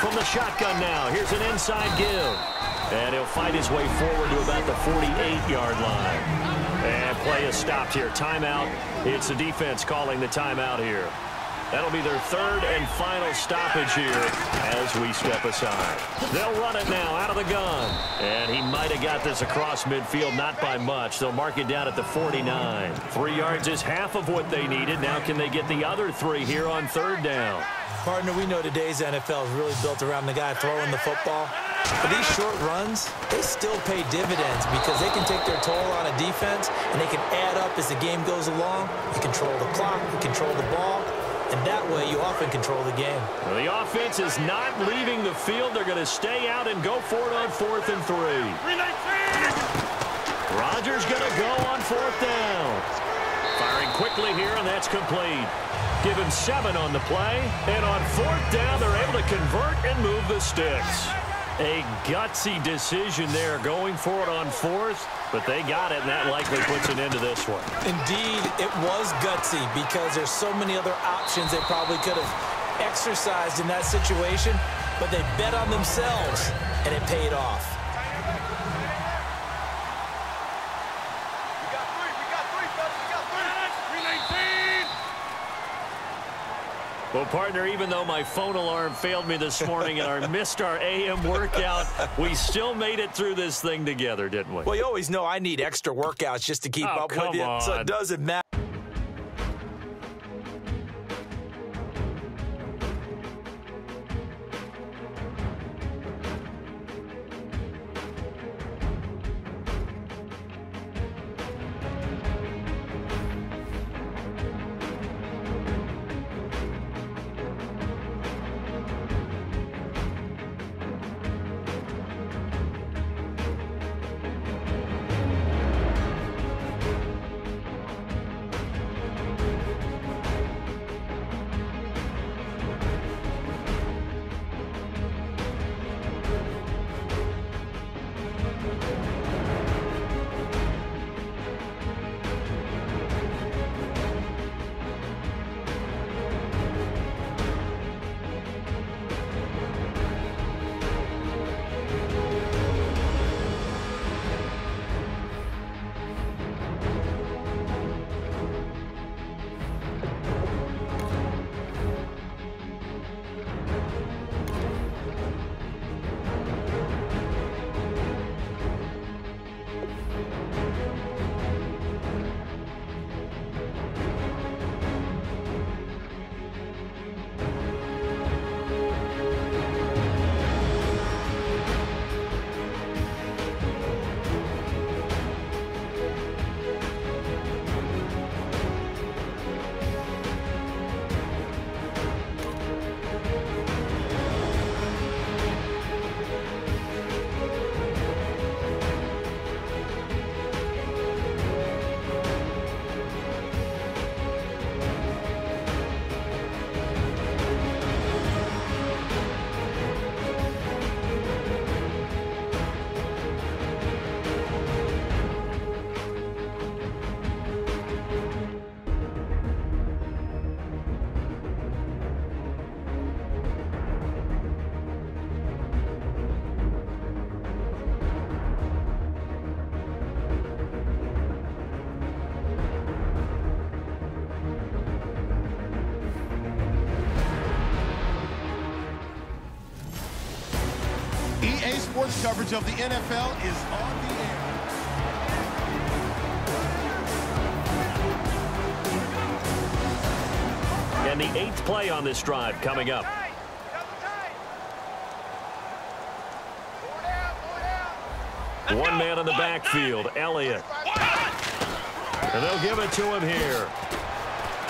From the shotgun now, here's an inside give. And he'll fight his way forward to about the 48-yard line. And play is stopped here. Timeout. It's the defense calling the timeout here. That'll be their 3rd and final stoppage here as we step aside. They'll run it now out of the gun. And he might have got this across midfield, not by much. They'll mark it down at the 49. 3 yards is half of what they needed. Now can they get the other 3 here on 3rd down? Partner, we know today's NFL is really built around the guy throwing the football. But these short runs, they still pay dividends because they can take their toll on a defense, and they can add up as the game goes along. You control the clock, you control the ball, and that way you often control the game. Well, the offense is not leaving the field. They're going to stay out and go for it on 4th and 3. Rodgers going to go on 4th down. Firing quickly here, and that's complete. Give him 7 on the play, and on 4th down, they're able to convert and move the sticks. A gutsy decision there, going for it on 4th, but they got it, and that likely puts an end to this one. Indeed, it was gutsy because there's so many other options they probably could have exercised in that situation, but they bet on themselves, and it paid off. Well, partner, even though my phone alarm failed me this morning and I missed our AM workout, we still made it through this thing together, didn't we? Well, you always know I need extra workouts just to keep up with you, so it doesn't matter. EA Sports coverage of the NFL is on the air. And the 8th play on this drive coming up. One man in the backfield, Elliott. And they'll give it to him here.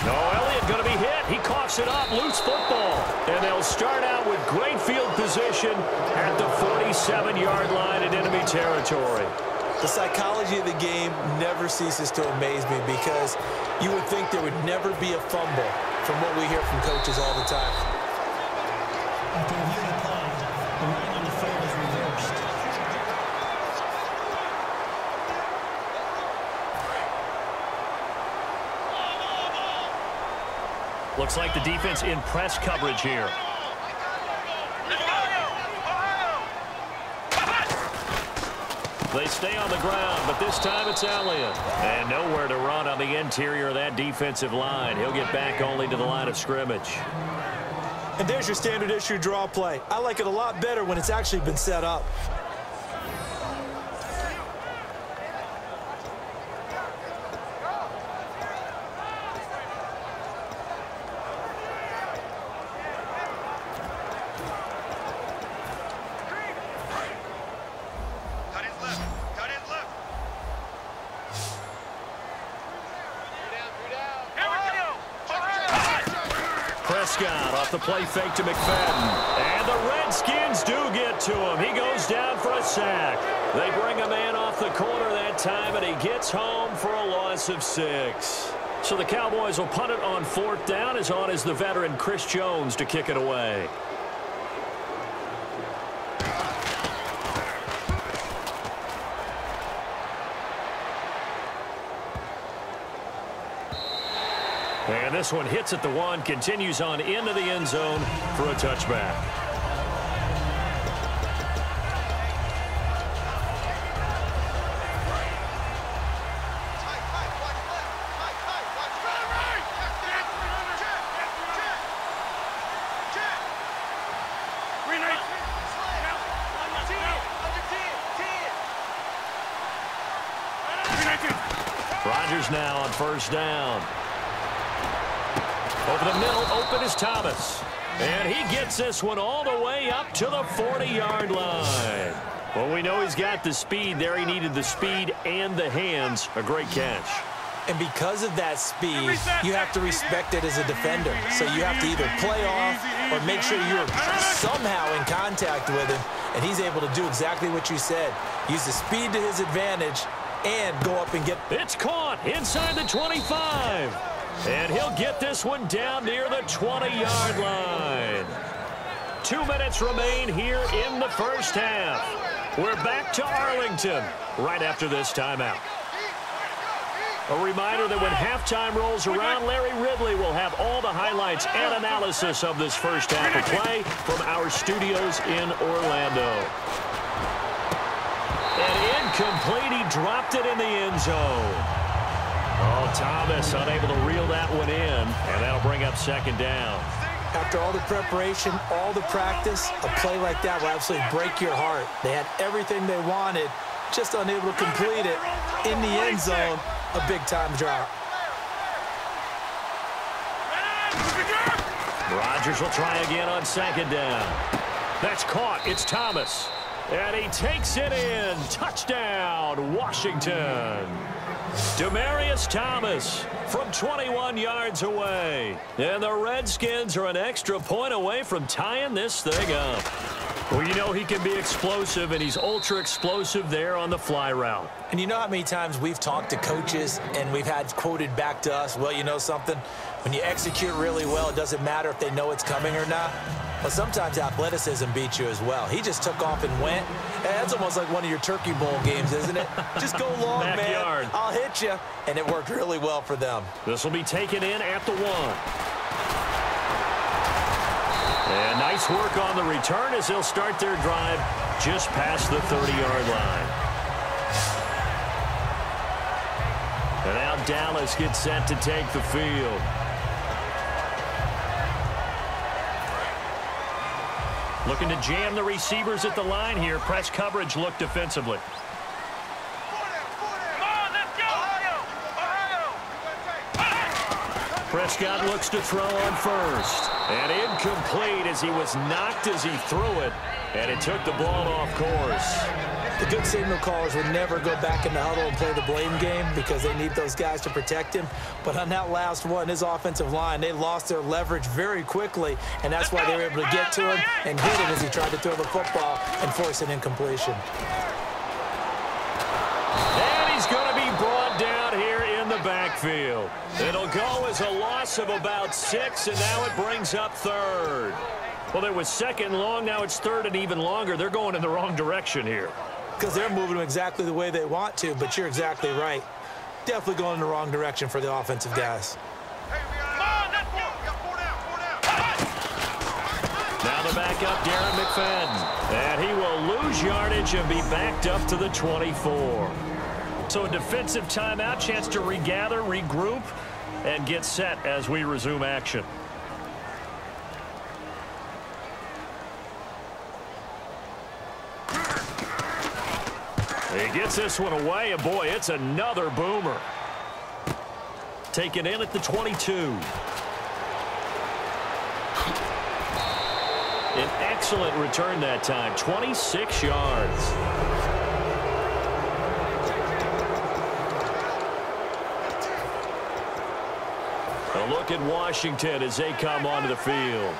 No, Elliott going to be hit. He coughs it up. Loose football. And they'll start out with great field position at the 47-yard line in enemy territory. The psychology of the game never ceases to amaze me because you would think there would never be a fumble from what we hear from coaches all the time. After reviewing the play, the running on the field is reversed. Looks like the defense in press coverage here. They stay on the ground, but this time it's Elliott. And nowhere to run on the interior of that defensive line. He'll get back only to the line of scrimmage. And there's your standard issue draw play. I like it a lot better when it's actually been set up. Prescott off the play fake to McFadden. And the Redskins do get to him. He goes down for a sack. They bring a man off the corner that time, and he gets home for a loss of 6. So the Cowboys will punt it on 4th down. As on is the veteran Chris Jones to kick it away. And this one hits at the 1, continues on into the end zone for a touchback. Rodgers now on 1st down. Over the middle, open is Thomas. And he gets this one all the way up to the 40-yard line. Well, we know he's got the speed there. He needed the speed and the hands. A great catch. And because of that speed, you have to respect it as a defender. So you have to either play off or make sure you're somehow in contact with him. And he's able to do exactly what you said. Use the speed to his advantage and go up and get... It's caught inside the 25. And he'll get this one down near the 20-yard line. 2 minutes remain here in the first half. We're back to Arlington right after this timeout. A reminder that when halftime rolls around, Larry Ridley will have all the highlights and analysis of this first half of play from our studios in Orlando. And incomplete, he dropped it in the end zone. Oh, Thomas unable to reel that one in, and that'll bring up 2nd down. After all the preparation, all the practice, a play like that will absolutely break your heart. They had everything they wanted, just unable to complete it in the end zone. A big-time drop. Rodgers will try again on 2nd down. That's caught. It's Thomas. And he takes it in. Touchdown, Washington. Demaryius Thomas from 21 yards away. And the Redskins are an extra point away from tying this thing up. Well, you know he can be explosive, and he's ultra-explosive there on the fly route. And you know how many times we've talked to coaches and we've had quoted back to us, well, you know something? When you execute really well, it doesn't matter if they know it's coming or not. But sometimes athleticism beats you as well. He just took off and went. And that's almost like one of your Turkey Bowl games, isn't it? Just go long, man. I'll hit you. And it worked really well for them. This will be taken in at the 1. And nice work on the return as they'll start their drive just past the 30-yard line. And now Dallas gets set to take the field. Looking to jam the receivers at the line here. Press coverage look defensively. Prescott looks to throw on first. And incomplete as he was knocked as he threw it. And it took the ball off course. The good signal callers would never go back in the huddle and play the blame game because they need those guys to protect him. But on that last one, his offensive line, they lost their leverage very quickly, and that's why they were able to get to him and hit him as he tried to throw the football and force an incompletion. And he's going to be brought down here in the backfield. It'll go as a loss of about 6, and now it brings up third. Well, there was second long, now it's third and even longer. They're going in the wrong direction here. Because they're moving them exactly the way they want to, but you're exactly right. Definitely going in the wrong direction for the offensive guys. Now the backup, Darren McFadden. And he will lose yardage and be backed up to the 24. So a defensive timeout, chance to regather, regroup, and get set as we resume action. He gets this one away, and boy, it's another boomer. Taken in at the 22. An excellent return that time, 26 yards. A look at Washington as they come onto the field.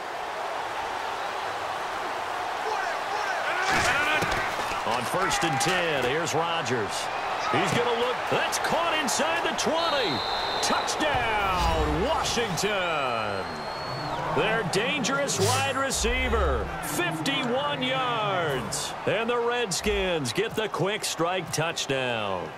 On 1st and 10, here's Rodgers. He's going to look. That's caught inside the 20. Touchdown, Washington. Their dangerous wide receiver, 51 yards. And the Redskins get the quick strike touchdown.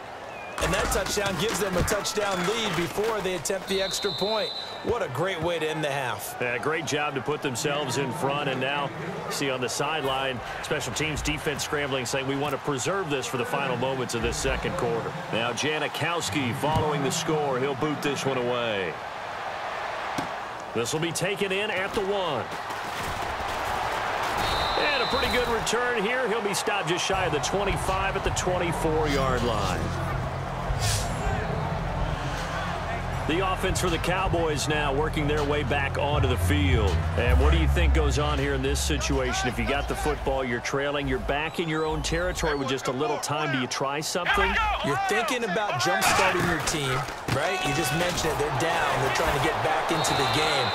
And that touchdown gives them a touchdown lead before they attempt the extra point. What a great way to end the half. Yeah, great job to put themselves in front. And now, see on the sideline, special teams defense scrambling, saying we want to preserve this for the final moments of this second quarter. Now Janikowski following the score. He'll boot this one away. This will be taken in at the 1. And a pretty good return here. He'll be stopped just shy of the 25 at the 24-yard line. The offense for the Cowboys now working their way back onto the field. And what do you think goes on here in this situation? If you got the football, you're trailing, you're back in your own territory with just a little time. Do you try something? You're thinking about jump-starting your team, right? You just mentioned it. They're down. They're trying to get back into the game.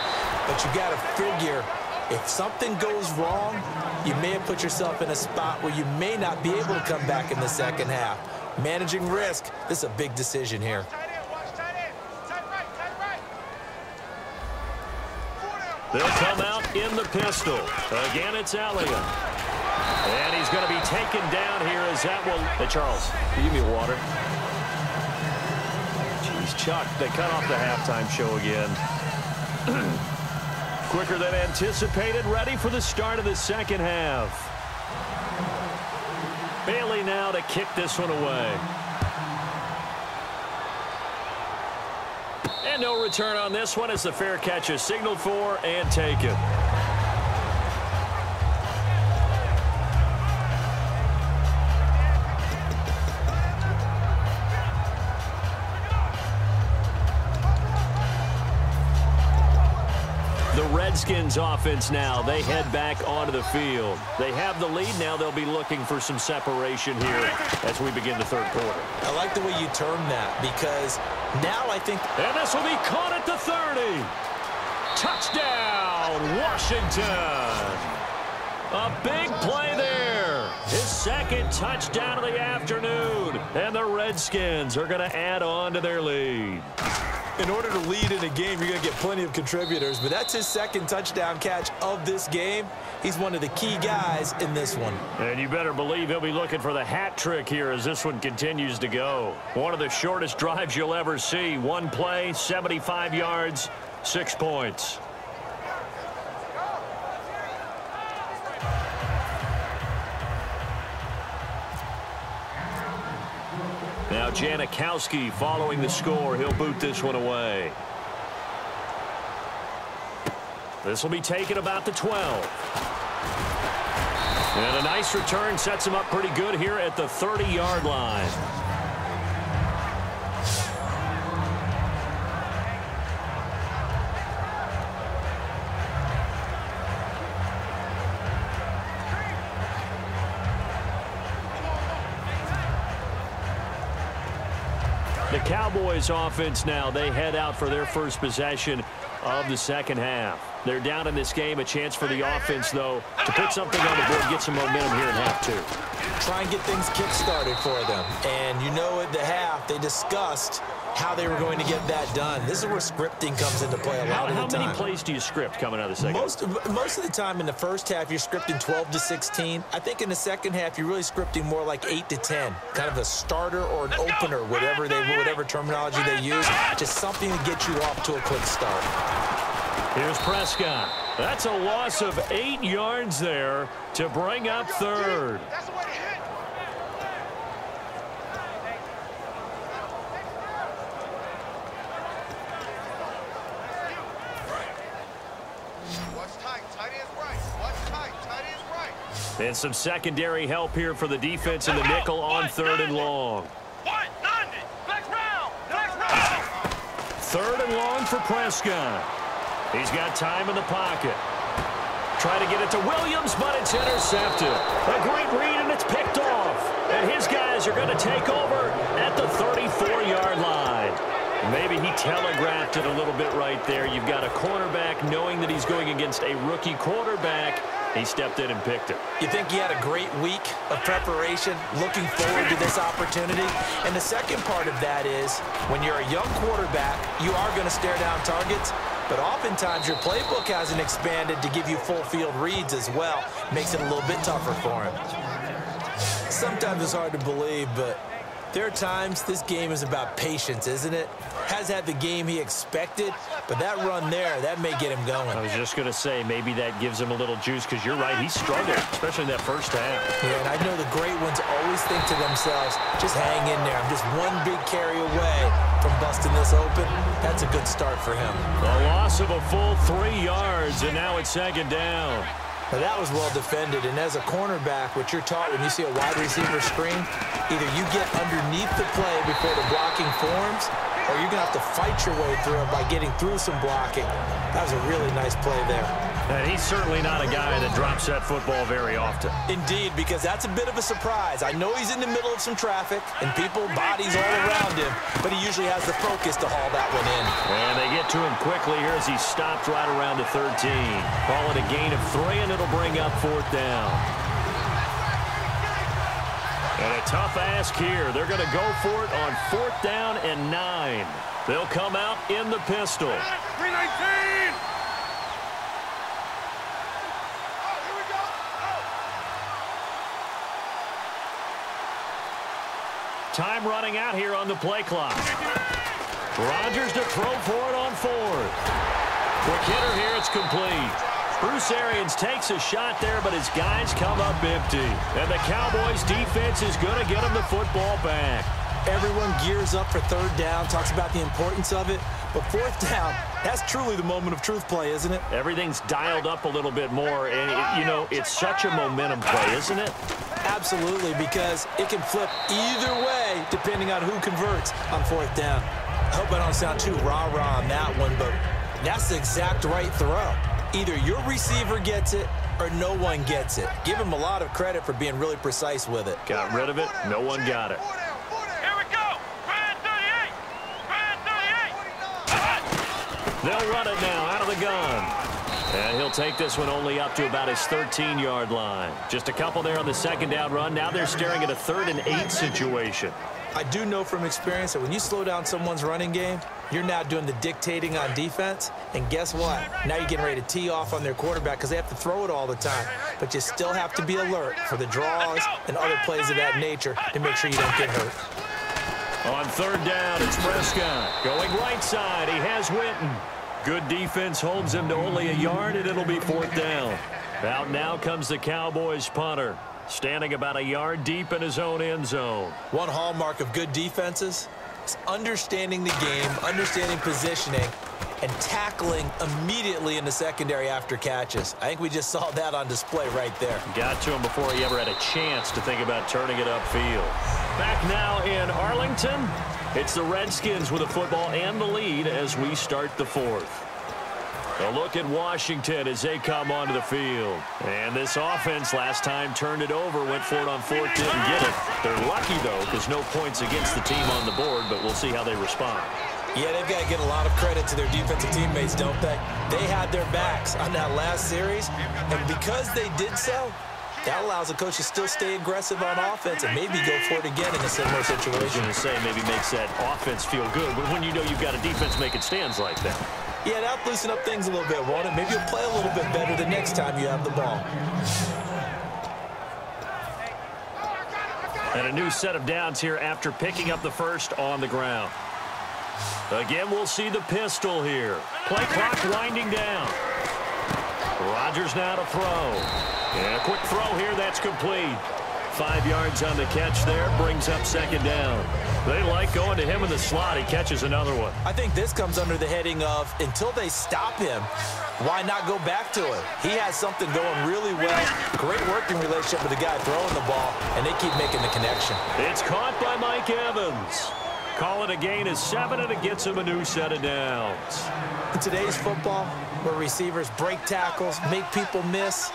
But you got to figure, if something goes wrong, you may have put yourself in a spot where you may not be able to come back in the second half. Managing risk, this is a big decision here. They'll come out in the pistol. Again, it's Elliott. And he's going to be taken down here as that will... Hey, Charles, can you give me water? Jeez, Chuck, they cut off the halftime show again. Quicker than anticipated, ready for the start of the second half. Bailey now to kick this one away. And no return on this one as the fair catch is signaled for and taken. The Redskins offense now, they head back onto the field. They have the lead now. They'll be looking for some separation here as we begin the third quarter. I like the way you term that because now I think... And this will be caught at the 30. Touchdown, Washington. A big play there. His second touchdown of the afternoon. And the Redskins are going to add on to their lead. In order to lead in a game, you're going to get plenty of contributors, but that's his second touchdown catch of this game. He's one of the key guys in this one. And you better believe he'll be looking for the hat trick here as this one continues to go. One of the shortest drives you'll ever see. One play, 75 yards, 6 points. Now Janikowski following the score. He'll boot this one away. This will be taken about the 12. And a nice return sets him up pretty good here at the 30-yard line. The Cowboys offense now, they head out for their first possession of the second half. They're down in this game. A chance for the offense, though, to put something on the board, get some momentum here in half two. Try and get things kick-started for them. And you know at the half, they discussed how they were going to get that done. This is where scripting comes into play a lot of the time. How many plays do you script coming out of the second? Most of the time in the first half, you're scripting 12 to 16. I think in the second half, you're really scripting more like 8 to 10. Kind of a starter or an opener, whatever terminology they use. Just something to get you off to a quick start. Here's Prescott. That's a loss of 8 yards there to bring up third. And some secondary help here for the defense in the nickel on 3rd and long. 3rd and long for Prescott. He's got time in the pocket. Try to get it to Williams, but it's intercepted. A great read, and it's picked off. And his guys are going to take over at the 34-yard line. Maybe he telegraphed it a little bit right there. You've got a cornerback knowing that he's going against a rookie quarterback. He stepped in and picked it. You think he had a great week of preparation, looking forward to this opportunity? And the second part of that is, when you're a young quarterback, you are going to stare down targets, but oftentimes your playbook hasn't expanded to give you full field reads as well. Makes it a little bit tougher for him. Sometimes it's hard to believe, but there are times this game is about patience, isn't it? Has had the game he expected, but that run there, that may get him going. I was just going to say, maybe that gives him a little juice, because you're right, he struggled, especially in that first half. Yeah, and I know the great ones always think to themselves, just hang in there. I'm just one big carry away from busting this open. That's a good start for him. A loss of a full 3 yards, and now it's 2nd down. Now that was well defended, and as a cornerback, what you're taught when you see a wide receiver screen, either you get underneath the play before the blocking forms, or you're going to have to fight your way through it by getting through some blocking. That was a really nice play there. And he's certainly not a guy that drops that football very often. Indeed, because that's a bit of a surprise. I know he's in the middle of some traffic, and people, bodies all around him, but he usually has the focus to haul that one in. And they get to him quickly here as he stopped right around the 13. Call it a gain of 3, and it'll bring up 4th down. And a tough ask here. They're going to go for it on 4th down and 9. They'll come out in the pistol. 319! Time running out here on the play clock. Rodgers to throw for it on 4th. Quick hitter here, it's complete. Bruce Arians takes a shot there, but his guys come up empty. And the Cowboys defense is going to get him the football back. Everyone gears up for 3rd down, talks about the importance of it. But 4th down, that's truly the moment of truth play, isn't it? Everything's dialed up a little bit more, and, you know, it's such a momentum play, isn't it? Absolutely, because it can flip either way depending on who converts on 4th down. I hope I don't sound too rah-rah on that one, but that's the exact right throw. Either your receiver gets it or no one gets it. Give him a lot of credit for being really precise with it. Got rid of it. No one got it. Here we go! Brand 38! Brand 38! They'll run it now out of the gun. And he'll take this one only up to about his 13-yard line. Just a couple there on the 2nd down run. Now they're staring at a 3rd and 8 situation. I do know from experience that when you slow down someone's running game, you're now doing the dictating on defense. And guess what? Now you're getting ready to tee off on their quarterback because they have to throw it all the time. But you still have to be alert for the draws and other plays of that nature to make sure you don't get hurt. On 3rd down, it's Prescott. Going right side, he has Witten. Good defense holds him to only a yard, and it'll be 4th down. Out now comes the Cowboys punter, standing about a yard deep in his own end zone. One hallmark of good defenses is understanding the game, understanding positioning, and tackling immediately in the secondary after catches. I think we just saw that on display right there. Got to him before he ever had a chance to think about turning it upfield. Back now in Arlington, it's the Redskins with the football and the lead as we start the fourth. A look at Washington as they come onto the field. And this offense last time turned it over, went for it on fourth, didn't get it. They're lucky, though, because no points against the team on the board, but we'll see how they respond. Yeah, they've got to get a lot of credit to their defensive teammates, don't they? They had their backs on that last series, and because they did so, that allows the coach to still stay aggressive on offense and maybe go for it again in a similar situation. I was going to say maybe makes that offense feel good, but when you know you've got a defense making stands like that. Yeah, that'll loosen up things a little bit, won't it? Maybe you'll play a little bit better the next time you have the ball. And a new set of downs here after picking up the first on the ground. Again, we'll see the pistol here. Play clock winding down. Rodgers now to throw. And a quick throw here, that's complete. 5 yards on the catch there, brings up second down. They like going to him in the slot. He catches another one. I think this comes under the heading of, until they stop him, why not go back to it? He has something going really well. Great working relationship with the guy throwing the ball, and they keep making the connection. It's caught by Mike Evans. Call it a gain of 7, and it gets him a new set of downs. In today's football, where receivers break tackles, make people miss,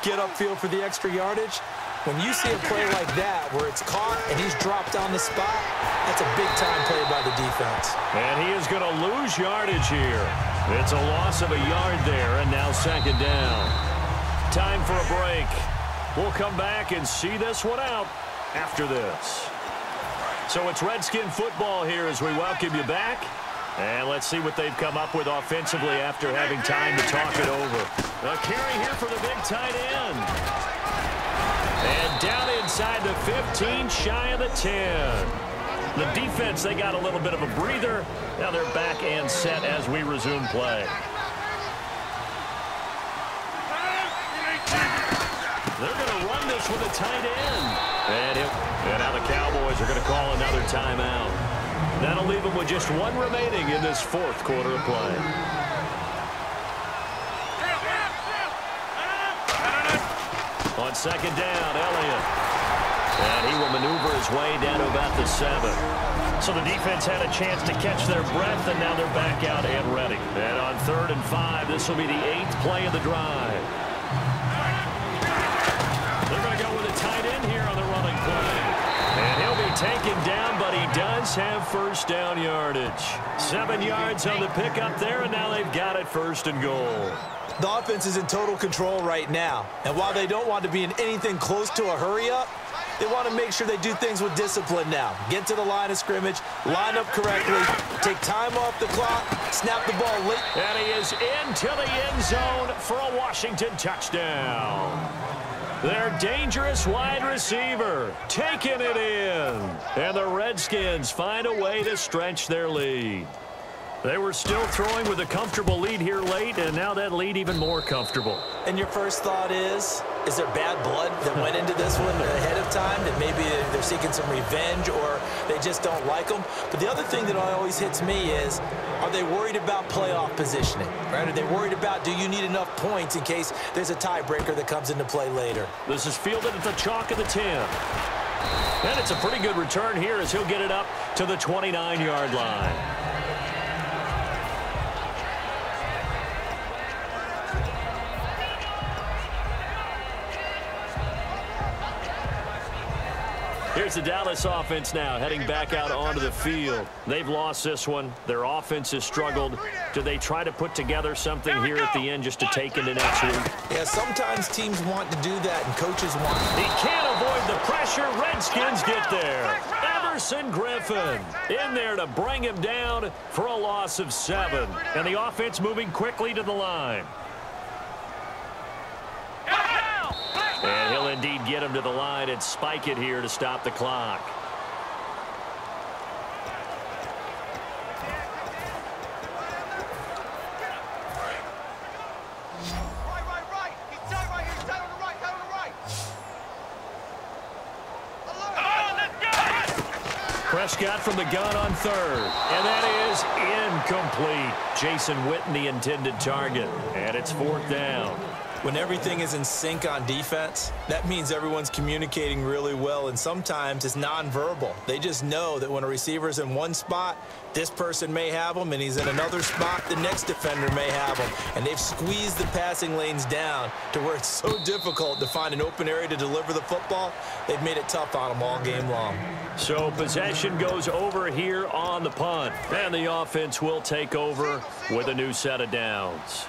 get upfield for the extra yardage, when you see a play like that where it's caught and he's dropped on the spot, that's a big-time play by the defense. And he is going to lose yardage here. It's a loss of a yard there, and now second down. Time for a break. We'll come back and see this one out after this. So it's Redskin football here as we welcome you back. And let's see what they've come up with offensively after having time to talk it over. A carry here for the big tight end. And down inside the 15, shy of the 10. The defense, they got a little bit of a breather. Now they're back and set as we resume play. They're going to run this with a tight end. And now the Cowboys are going to call another timeout. That'll leave them with just one remaining in this fourth quarter of play. On second down, Elliott. And he will maneuver his way down to about the 7. So the defense had a chance to catch their breath, and now they're back out and ready. And on 3rd and 5, this will be the 8th play of the drive. They're going to go with a tight end here on the running play. And he'll be taken down, but he does have first down yardage. 7 yards on the pickup there, and now they've got it 1st and goal. The offense is in total control right now. And while they don't want to be in anything close to a hurry-up, they want to make sure they do things with discipline now. Get to the line of scrimmage, line up correctly, take time off the clock, snap the ball late. And he is into the end zone for a Washington touchdown. Their dangerous wide receiver taking it in. And the Redskins find a way to stretch their lead. They were still throwing with a comfortable lead here late, and now that lead even more comfortable. And your first thought is there bad blood that went into this one ahead of time, that maybe they're seeking some revenge or they just don't like them? But the other thing that always hits me is, are they worried about playoff positioning? Right? Are they worried about, do you need enough points in case there's a tiebreaker that comes into play later? This is fielded at the chalk of the 10. And it's a pretty good return here as he'll get it up to the 29-yard line. Here's the Dallas offense now, heading back out onto the field. They've lost this one. Their offense has struggled. Do they try to put together something here at the end just to take into next week? Yeah, sometimes teams want to do that, and coaches want. He can't avoid the pressure. Redskins get there. Everson Griffin in there to bring him down for a loss of 7. And the offense moving quickly to the line. And he'll indeed get him to the line and spike it here to stop the clock. Right. He's down right here. He's down on the right. Down on the right. Prescott from the gun on third. And that is incomplete. Jason Witten, the intended target. And it's fourth down. When everything is in sync on defense, that means everyone's communicating really well, and sometimes it's nonverbal. They just know that when a receiver's in one spot, this person may have him, and he's in another spot, the next defender may have him. And they've squeezed the passing lanes down to where it's so difficult to find an open area to deliver the football. They've made it tough on them all game long. So possession goes over here on the punt, and the offense will take over with a new set of downs.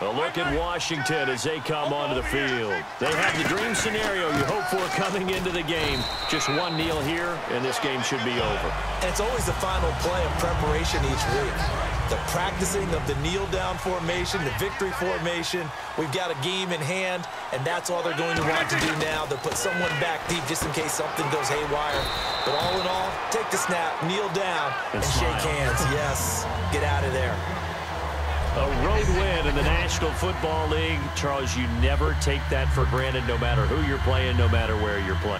A look at Washington as they come onto the field. They have the dream scenario you hope for coming into the game. Just one kneel here, and this game should be over. And it's always the final play of preparation each week. The practicing of the kneel-down formation, the victory formation. We've got a game in hand, and that's all they're going to want to do now. They'll put someone back deep just in case something goes haywire. But all in all, take the snap, kneel down, and shake hands. Yes, get out of there. A road win in the National Football League. Charles, you never take that for granted, no matter who you're playing, no matter where you're playing.